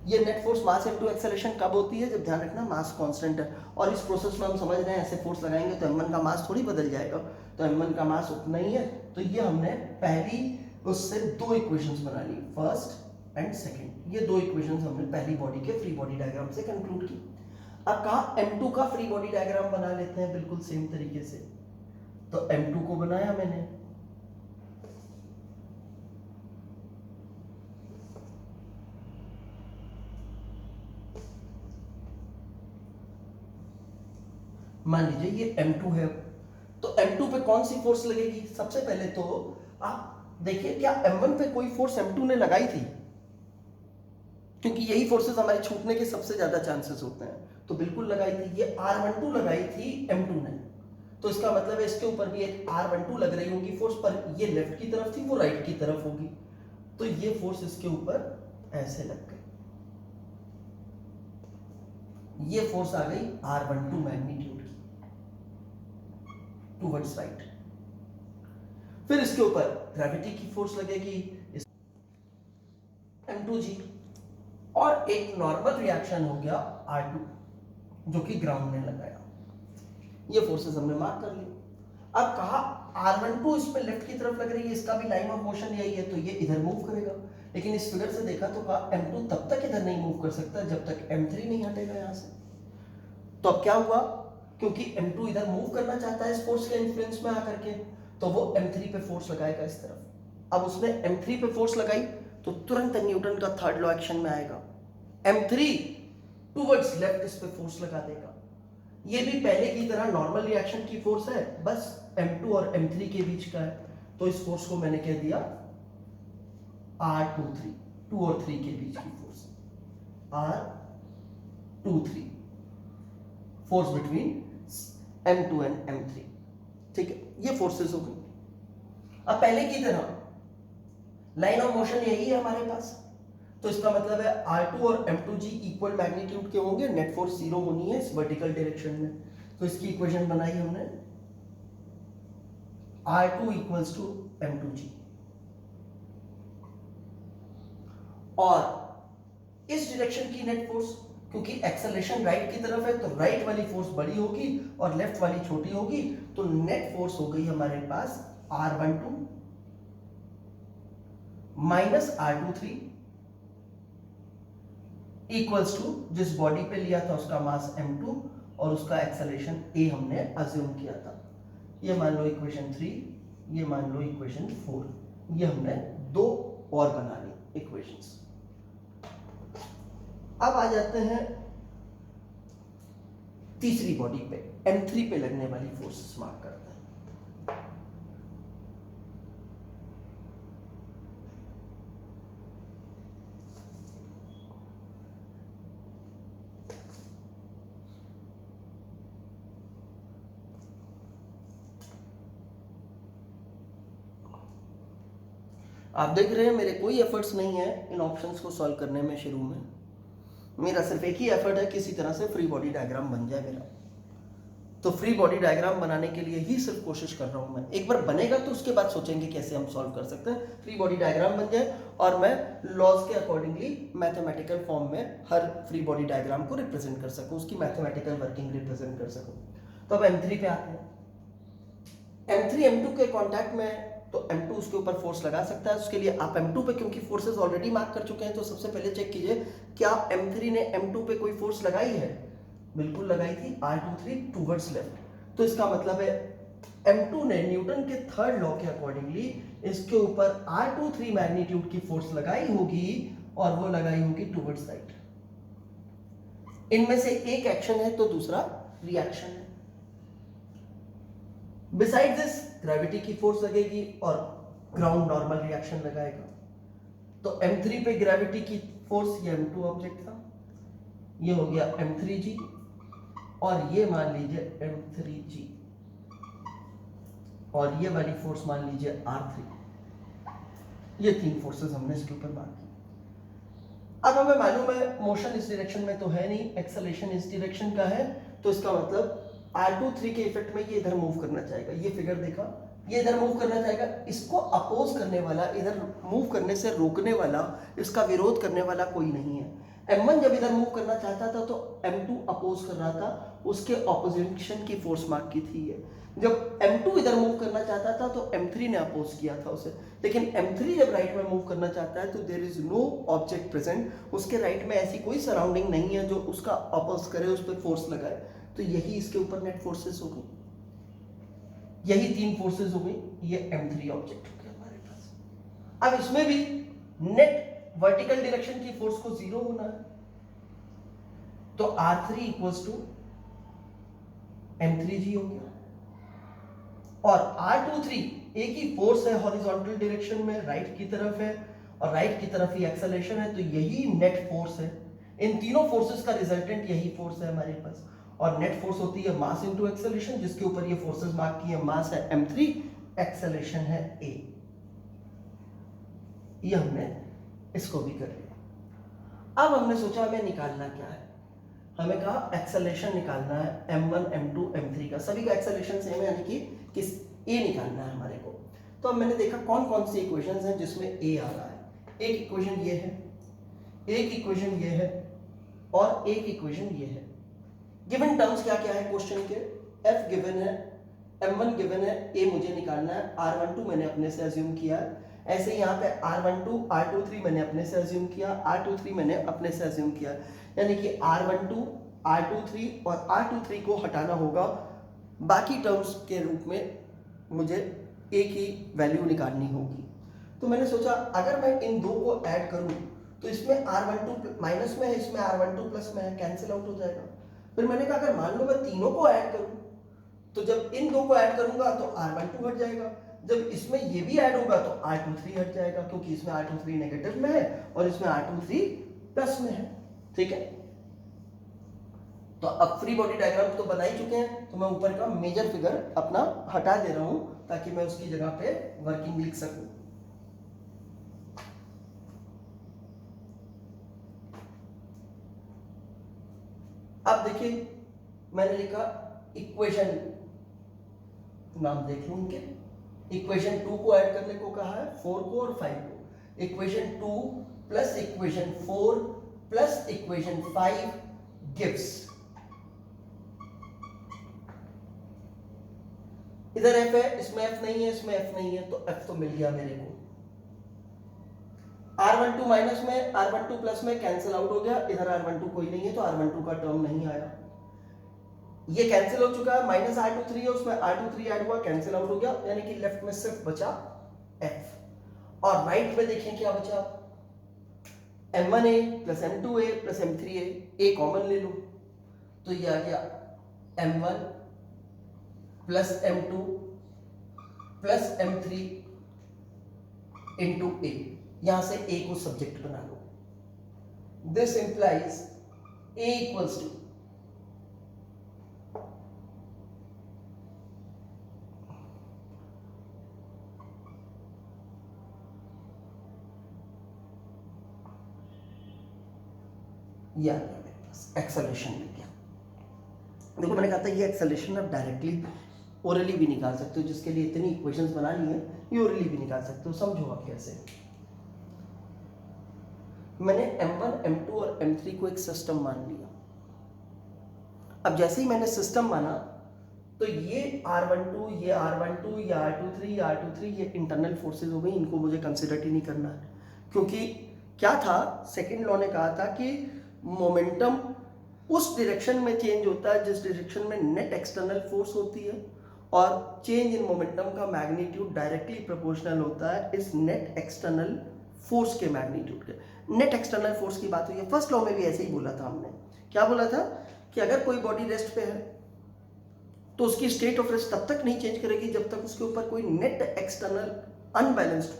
ये net force mass into acceleration कब होती है? जब, ध्यान रखना, मास कांस्टेंट है। और इस प्रोसेस में हम समझ रहे हैं ऐसे फोर्स लगाएंगे तो m1 का मास थोड़ी बदल जाएगा, तो m1 का मास उतना ही है। तो ये हमने पहली उससे दो इक्वेशंस बना ली, फर्स्ट एंड सेकंड। ये दो इक्वेशंस हमने पहली बॉडी के फ्री बॉडी डायग्राम से कंक्लूड की। अब कहा m2 का फ्री बॉडी डायग्राम बना लेते हैं बिल्कुल सेम तरीके से। तो m2 को बनाया मैंने, मान लीजिए ये m2 है। तो m2 पे कौन सी फोर्स लगेगी? सबसे पहले तो आप देखिए क्या m1 पे कोई फोर्स m2 ने लगाई थी? क्योंकि यही फोर्सेस हमारे छूटने के सबसे ज्यादा चांसेस होते हैं। तो बिल्कुल लगाई थी, ये R12 लगाई थी m2 ने। तो इसका मतलब है इसके ऊपर भी एक R12 लग रही होगी फोर्स, पर ये लेफ्ट की तरफ थी, वो राइट की तरफ होगी। तो ये फोर्स इसके ऊपर ऐसे लग गई, ये फोर्स आ गई R12 मैग्नीट्यूड की टुवर्ड्स राइट। फिर इसके ऊपर ग्रेविटी की फोर्स लगेगी m2g, और एक नॉर्मल रिएक्शन हो गया R2 जो कि ग्राउंड ने लगाया। ये फोर्सेस हमने मार्क कर ली। अब कहा R12 इस पे लेफ्ट की तरफ लग रही है, इसका भी लाइन ऑफ मोशन यही है, तो ये इधर मूव करेगा। लेकिन इस फिगर से देखा तो कहा m2 तब तक इधर नहीं मूव कर सकता जब तक m3 नहीं हटेगा यहां से। तो अब क्या हुआ? क्योंकि m2 इधर मूव करना चाहता है इस फोर्स के इन्फ्लुएंस में आकर के, तो वो m3 पे फोर्स लगाएगा इस तरफ। अब उसने m3 पे फोर्स लगाई तो तुरंत न्यूटन का थर्ड लॉ एक्शन में आएगा। m3 टूवर्ड्स लेफ्ट इस पे फोर्स लगा देगा। ये भी पहले की तरह नॉर्मल रिएक्शन की फोर्स है, बस M2 और M3 के बीच का है, तो इस फोर्स को मैंने कह दिया R23, 2 और 3 के बीच की force, R23, force between M2 and M3। ठीक है, ये फोर्सेस हो गई। अब पहले की तरह लाइन ऑफ मोशन यही है हमारे पास, तो इसका मतलब है R2 और M2G इक्वल मैग्नीट्यूड के होंगे, नेट फोर्स 0 होनी है इस वर्टिकल डायरेक्शन में। तो इसकी इक्वेशन बनाई हमने, R2 इक्वल्स टू M2G, और इस डायरेक्शन की नेट फोर्स, क्योंकि एक्सेलरेशन राइट की तरफ है तो राइट वाली फोर्स बड़ी होगी और लेफ्ट वाली छोटी होगी, तो नेट फोर्स हो गई हमारे पास R12 minus R23 equals to जिस बॉडी पे लिया था उसका मास M2 और उसका एक्सेलरेशन A हमने अज्यूम किया था। ये मान लो इक्वेशन 3, ये मान लो इक्वेशन 4, ये हमने दो और बना ली इक्वेशंस। अब आ जाते हैं तीसरी बॉडी पे, M3 पे लगने वाली फोर्स मार्क करते हैं। आप देख रहे हैं मेरे कोई एफर्ट्स नहीं है इन ऑप्शंस को सॉल्व करने में। शुरू में मेरा सिर्फ एक ही एफर्ट है, किसी तरह से फ्री बॉडी डायग्राम बन जाए मेरा। तो फ्री बॉडी डायग्राम बनाने के लिए ही सिर्फ कोशिश कर रहा हूं मैं। एक बार बनेगा तो उसके बाद सोचेंगे कैसे हम सॉल्व कर सकते हैं। फ्री बॉडी डायग्राम बन जाए और मैं लॉज के अकॉर्डिंगली मैथमेटिकल फॉर्म में हर फ्री बॉडी डायग्राम को रिप्रेजेंट कर सकूं, उसकी मैथमेटिकल वर्किंग रिप्रेजेंट कर सकूं। तो अब M3 पे आते हैं। M3 M2 के कॉन्टैक्ट में, तो M2 उसके ऊपर फोर्स लगा सकता है। उसके लिए आप M2 पे, क्योंकि फोर्सेस ऑलरेडी मार्क कर चुके हैं, तो सबसे पहले चेक कीजिए क्या M3 ने M2 पे कोई फोर्स लगाई है। बिल्कुल लगाई थी, R23 टूवर्ड्स लेफ्ट। तो इसका मतलब है M2 ने न्यूटन के थर्ड लॉ के अकॉर्डिंगली इसके ऊपर R23 मैग्नीट्यूड की फोर्स लगाई होगी और वो लगाई होगी टूवर्ड्स राइट। इनमें से एक एक्शन है तो दूसरा रिएक्शन है। बिसाइड दिस ग्रेविटी की फोर्स लगेगी और ग्राउंड नॉर्मल रिएक्शन लगाएगा। तो M3 पे ग्रेविटी की फोर्स, ये M2 ऑब्जेक्ट था, ये हो गया M3G और ये मान लीजिए M3G और ये वाली फोर्स मान लीजिए R3। ये तीन फोर्सेस हमने इसके ऊपर मार्क की। अब हमें मालूम है मोशन इस डायरेक्शन में तो है नहीं, एक्सेलरेशन इस डायरेक्शन का है, तो इसका मतलब R23 के इफेक्ट में ये इधर मूव करना चाहेगा। ये फिगर देखा, ये इधर मूव करना चाहेगा। इसको अपोज करने वाला, इधर मूव करने से रोकने वाला, इसका विरोध करने वाला कोई नहीं है। M1 जब इधर मूव करना चाहता था तो M2 अपोज कर रहा था, उसके ऑपोजिशन की फोर्स मार्क की थी ये। जब M2 इधर मूव करना चाहता था तो M3 ने अपोज किया था उसे। लेकिन M3 जब राइट में मूव करना चाहता है तो there is no object present, उसके राइट में ऐसी कोई सराउंडिंग नहीं है जो उसका अपोज करे, उस पर फोर्स लगाए। तो यही इसके ऊपर नेट फोर्सेस हो गई, यही तीन फोर्सेस हो गई। ये M3 ऑब्जेक्ट हो गया हमारे पास। अब इसमें भी नेट वर्टिकल डायरेक्शन की फोर्स को 0 होना है, तो R3 इक्वल्स टू M3G हो गया। और R23 एक ही फोर्स है, हॉरिजॉन्टल डायरेक्शन में राइट की तरफ है और राइट की तरफ ही एक्सेलरेशन है, तो यही नेट फोर्स है। इन तीनों फोर्सेस का रिजल्टेंट यही फोर्स है हमारे पास। और नेट फोर्स होती है मास इनटू एक्सेलरेशन, जिसके ऊपर ये फोर्सेस मार्क की है। मास है M3, एक्सेलरेशन है A। ये हमने इसको भी कर लिया। अब हमने सोचा हमें निकालना क्या है। हमें कहा एक्सेलरेशन निकालना है M1 M2 M3 का, सभी का एक्सेलरेशन सेम है, यानी कि किस A निकालना है हमारे को। तो अब मैंने देखा कौन कौन सी इक्वेशंस हैं जिसमें A आ रहा है। एक इक्वेशन ये है, एक इक्वेशन ये है और एक इक्वेशन ये है। गिवन टर्म्स क्या क्या है क्वेश्चन के, F गिवन है, M1 गिवन है, A मुझे निकालना है, R12 मैंने अपने से अज्यूम किया है। ऐसे ही यहाँ पे R12 R23 मैंने अपने से अज्यूम किया, R23 मैंने अपने से अज्यूम किया, यानी कि R12 R23 और R23 को हटाना होगा। बाकी टर्म्स के रूप में मुझे एक ही वैल्यू निकालनी होगी। तो मैंने सोचा अगर मैं इन दो को ऐड करूं तो इसमें R12 माइनस में है, इसमें R12 प्लस में है, कैंसिल आउट हो जाएगा। फिर मैंने कहा अगर मान लो मैं तीनों को ऐड करूं, तो जब इन दो को ऐड करूंगा तो R12 हट जाएगा, जब इसमें ये भी ऐड होगा तो R23 हट जाएगा, क्योंकि इसमें R23 नेगेटिव में है और इसमें R23 प्लस में है। ठीक है, तो अब फ्री बॉडी डायग्राम तो बना ही चुके हैं, तो मैं ऊपर का मेजर फिगर अपना हटा दे रहा हूं ताकि मैं उसकी जगह पे वर्किंग लिख सकूं। अब देखिए मैंने लिखा इक्वेशन, नाम देख लूं उनके, इक्वेशन 2 को ऐड करने को कहा है, 4 को और 5 को। Equation 2 plus equation 4 plus equation 5 gives, इधर f है, इसमें f नहीं है, इसमें f नहीं है, तो f तो मिल गया मेरे को। R12 माइनस में, R12 प्लस में कैंसिल आउट हो गया, इधर R12 कोई नहीं है तो R12 का टर्म नहीं आया, ये कैंसिल हो चुका है। माइनस R23 है, उसमें R23 ऐड हुआ, कैंसिल आउट हो गया, यानी कि लेफ्ट में सिर्फ बचा f। और राइट में देखें क्या बचा, m1a plus m2a plus m3a, a common ले लो तो ये आ गया m1 plus m2 plus m3 into a, यहां से a को सब्जेक्ट बना लो। This implies a equals to या एक्सेलरेशन मिल गया। देखो मैंने कहा था ये एक्सेलरेशन आप डायरेक्टली ओरली भी निकाल सकते हो, जिसके लिए इतनी इक्वेशंस बनानी है ये ओरली भी निकाल सकते हो। समझो आप कैसे, मैंने m1 m2 और m3 को एक सिस्टम मान लिया। अब जैसे ही मैंने सिस्टम माना तो ये R12 ये R12 ये R23 ये R23 ये इंटरनल फोर्सेस हो गई, इनको मुझे कंसिडर ही नहीं करना है, क्योंकि क्या था, सेकेंड लॉ ने कहा था कि मोमेंटम उस डायरेक्शन में चेंज होता है जिस डायरेक्शन में नेट एक्सटर्नल फोर्स होती है, और चेंज इन मोमेंटम का मैग्नीट्यूड डायरेक्टली प्रोपोर्शनल होता है इस नेट एक्सटर्नल फोर्स के मैग्नीट्यूड के। नेट एक्सटर्नल फोर्स की बात हुई है, फर्स्ट लॉ में भी ऐसे ही बोला था हमने। क्या बोला था कि अगर कोई बॉडी रेस्ट पे है तो उसकी स्टेट ऑफ रेस्ट तब तक नहीं चेंज करेगी जब तक उसके ऊपर कोई नेट एक्सटर्नल अनबैलेंस्ड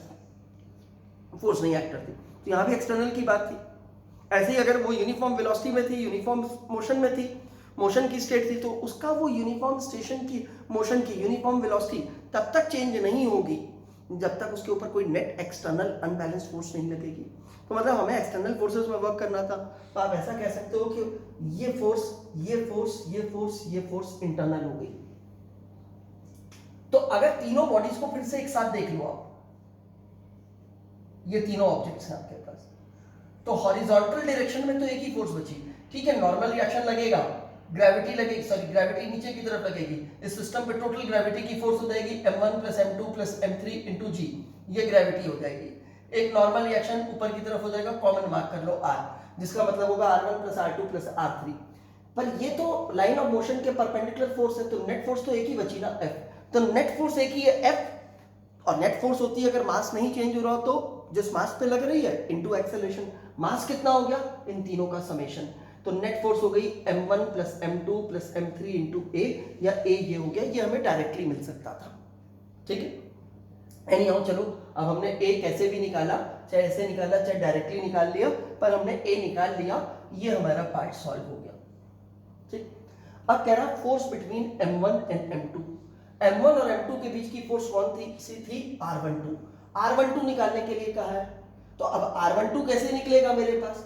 फोर्स नहीं एक्ट करती। तो यहां भी एक्सटर्नल की बात थी। ऐसे ही अगर वो यूनिफॉर्म वेलोसिटी में थी, यूनिफॉर्म मोशन में थी, मोशन की स्टेट थी, तो उसका वो यूनिफॉर्म स्टेशन की मोशन की यूनिफॉर्म वेलोसिटी तब तक चेंज नहीं होगी जब तक उसके ऊपर कोई नेट एक्सटर्नल अनबैलेंस्ड फोर्स नहीं लगेगी। तो मतलब हमें एक्सटर्नल फोर्सेस में वर्क करना था, तो आप ऐसा कह सकते हो कि ये फोर्स ये फोर्स ये फोर्स ये फोर्स इंटरनल हो गई। तो अगर तीनों बॉडीज को फिर से एक साथ देख लो आप, ये तीनों ऑब्जेक्ट्स हैं आपके पास, तो हॉरिजॉन्टल डायरेक्शन में तो एक ही फोर्स बची। ठीक है, नॉर्मल रिएक्शन लगेगा, ग्रेविटी लगेगी, सॉरी ग्रेविटी नीचे की तरफ लगेगी, इस सिस्टम पे टोटल ग्रेविटी की फोर्स हो जाएगी m1 plus m2 plus m3 into जी, ये ग्रेविटी हो जाएगी। एक नॉर्मल रिएक्शन ऊपर की तरफ हो जाएगा, कॉमन मार्क कर लो r, जिसका मतलब होगा r1 plus r2 plus r3। पर ये तो लाइन ऑफ मोशन के परपेंडिकुलर फोर्स है, तो नेट फोर्स तो एक ही बची ना f, तो नेट फोर्स एक ही है f, और नेट फोर्स होती है अगर मास नहीं चेंज हो रहा तो जिस मास पे लग रही है इनटू एक्सेलरेशन। मास कितना हो गया, इन तीनों का समेशन, तो नेट फोर्स हो गई m1 plus m2 plus m3 into a, या a ये हो गया, ये हमें डायरेक्टली मिल सकता था। ठीक है, एनी हाउ चलो, अब हमने a कैसे भी निकाला, चाहे ऐसे निकाला चाहे डायरेक्टली निकाल लिया, पर हमने a निकाल लिया, ये हमारा पार्ट सॉल्व हो गया। ठीक, अब कह रहा force between m1 and m2, m1 और m2 के बीच की फोर्स कौन थी R12, R12 निकालने के लिए कहा है। तो अब R12 कैसे निकलेगा, मेरे पास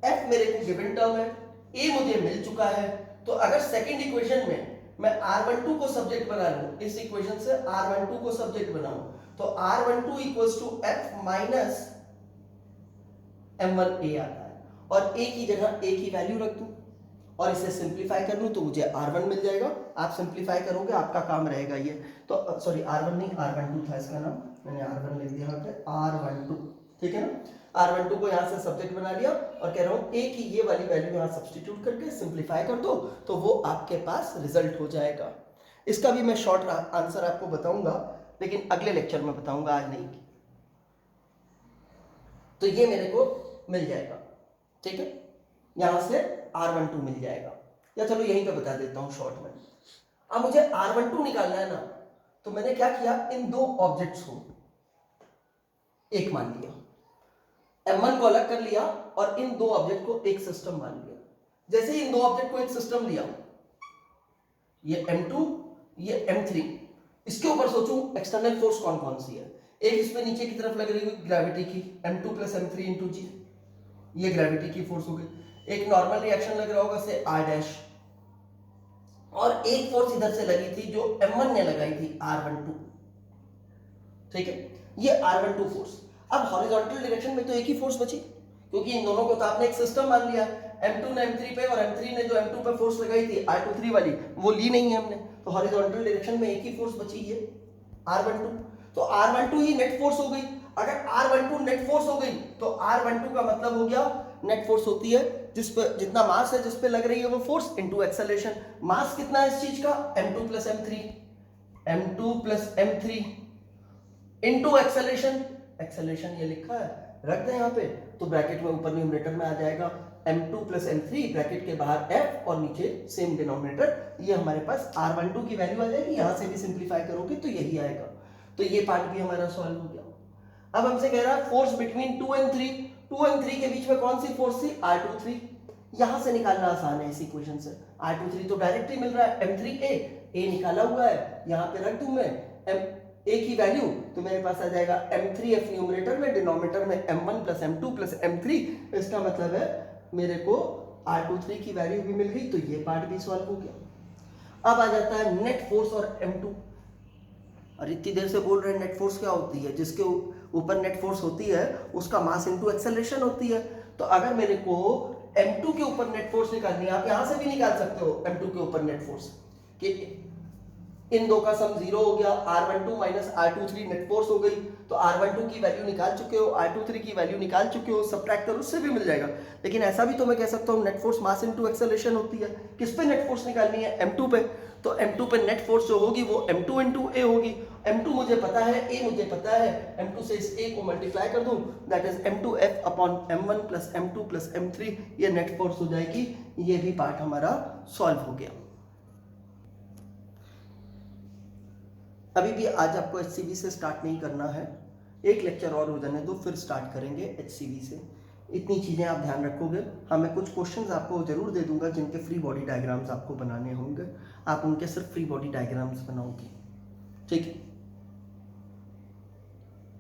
f मेरे को गिवन टर्म है, a मुझे मिल चुका है, तो अगर सेकंड इक्वेशन में मैं R12 को सब्जेक्ट बना लूं, इस इक्वेशन से R12 को सब्जेक्ट बनाऊं, तो R12 equals to f minus m1a आता है, और a की जगह a की वैल्यू रख दूं और इसे सिंप्लीफाई कर लूं तो मुझे R1 मिल जाएगा। आप सिंप्लीफाई करोगे, आपका काम रहेगा ये, तो सॉरी R1 नहीं R12 था इसका नाम, मैंने R1 लिख दिया यहाँ पे, R12, ठीक है ना। R12 को यहाँ से सब्जेक्ट बना लिया और कह रहा हूँ a की ये वाली वैल्यू यहाँ सब्स्टिट्यूट करके सिंप्लीफाई कर दो तो वो आपके पास रिजल्ट हो जाएगा। इसका भी मैं शॉर्ट आंसर आपको बताऊंगा, लेकिन अगले लेक्चर में बताऊंगा, आज नहीं। तो ये मेरे को मिल जाएगा, ठीक है, यहां से R12 मिल जाएगा, या चलो यहीं पे बता देता हूं शॉर्ट में। अब मुझे R12 निकालना है ना, तो मैंने क्या किया, इन दो ऑब्जेक्ट्स को एक मान लिया, M1 को अलग कर लिया और इन दो ऑब्जेक्ट को एक सिस्टम मान लिया। जैसे ही इन दो ऑब्जेक्ट को एक सिस्टम लिया, ये M2 ये M3, इसके ऊपर सोचूं एक्सटर्नल फोर्स कौन कौन सी है। एक इसमें नीचे की तरफ लग रही हुई ग्रेविटी की M2 प्लस M3 इंटू जी, ये ग्रेविटी की फोर्स हो गई। एक नॉर्मल रिएक्शन लग रहा होगा से R डैश, और एक फोर्स इधर से लगी थी जो M1 ने लगाई थी R12, ठीक है, ये R12 फोर्स। अब हॉरिजॉन्टल डायरेक्शन में तो एक ही फोर्स बची, क्योंकि इन दोनों को तो आपने एक सिस्टम मान लिया, M2 ने M3 पे और M3 ने जो M2 पे फोर्स लगाई थी R23 वाली वो ली नहीं है हमने, तो हॉरिजॉन्टल डायरेक्शन में एक ही फोर्स बची है R12, तो R12 ही नेट फोर्स हो गई। अगर R12 नेट फोर्स हो गई तो R12 का मतलब हो गया नेट फोर्स होती है जिस पर जितना मास है जिस पे लग रही है वो फोर्स इनटू एक्सेलरेशन। मास कितना है इस चीज का, M2 plus M3, M2 plus M3 into acceleration, acceleration ये लिखा है रख दें यहाँ पे, तो ब्रैकेट में ऊपर न्यूमरेटर में आ जाएगा M2 प्लस M3, ब्रैकेट के बाहर F और नीचे सेम डिनोमिनेटर, ये हमारे पास R12 की वैल्यू आ जाएगी। यहाँ से भी सिंप्लीफाई करोगे तो यही आएगा, तो ये पार्ट भी हमारा सॉल्व हो गया। अब हमसे कह रहा है फोर्स बिटवीन 2 and 3, 2 and 3 के बीच में कौन सी फोर्स थी, R23, यहाँ से निकालना आसान है इस इक्वेशन से। R23 तो डायरेक्ट ही मिल रहा है, M3A, A निकाला हुआ है, यहाँ पे रख दूं मैं A की वैल्यू, तो मेरे पास आ जाएगा M3F न्यूमरेटर में, डिनोमिनेटर में M1 plus M2 plus M3, इसका मतलब है मेरे को R23 की वैल्यू भी मिल गई, तो ये पार्ट भी सॉल्व हो गया। अब आ जाता है नेट फोर्स और M2। और इतनी देर से बोल रहे हैं नेट फोर्स क्या होती है, जिसके ऊपर नेट फोर्स होती है उसका मास इनटू एक्सेलरेशन होती है। तो अगर मेरे को M2 के ऊपर नेट फोर्स निकालनी है, आप यहां से भी निकाल सकते हो M2 के ऊपर नेट फोर्स, कि इन दो का सम 0 हो गया, R12 minus R23 net force हो गई, तो R12 की वैल्यू निकाल चुके हो, R23 की वैल्यू निकाल चुके हो, सबट्रैक्ट करो उससे भी मिल जाएगा। लेकिन ऐसा भी तो मैं कह सकता हूँ net force mass into acceleration होती है। किस पे नेट फोर्स निकालनी है, M2 पे, तो M2 पे नेट फोर्स जो होगी वो M2 इंटू A होगी। M2 मुझे पता है, A मुझे पता है, M2 से इस A को मल्टीप्लाई कर दूं, that is M2F upon M1 plus M2 plus M3, ये नेट फोर्स हो जाएगी। ये भी पार्ट हमारा सॉल्व हो गया। अभी भी आज आपको HCV से स्टार्ट नहीं करना है, एक लेक्चर और हो जाने दो फिर स्टार्ट करेंगे HCV से। इतनी चीज़ें आप ध्यान रखोगे। हाँ, मैं कुछ क्वेश्चंस आपको जरूर दे दूंगा जिनके फ्री बॉडी डायग्राम्स आपको बनाने होंगे, आप उनके सिर्फ फ्री बॉडी डायग्राम्स बनाओगे, ठीक है।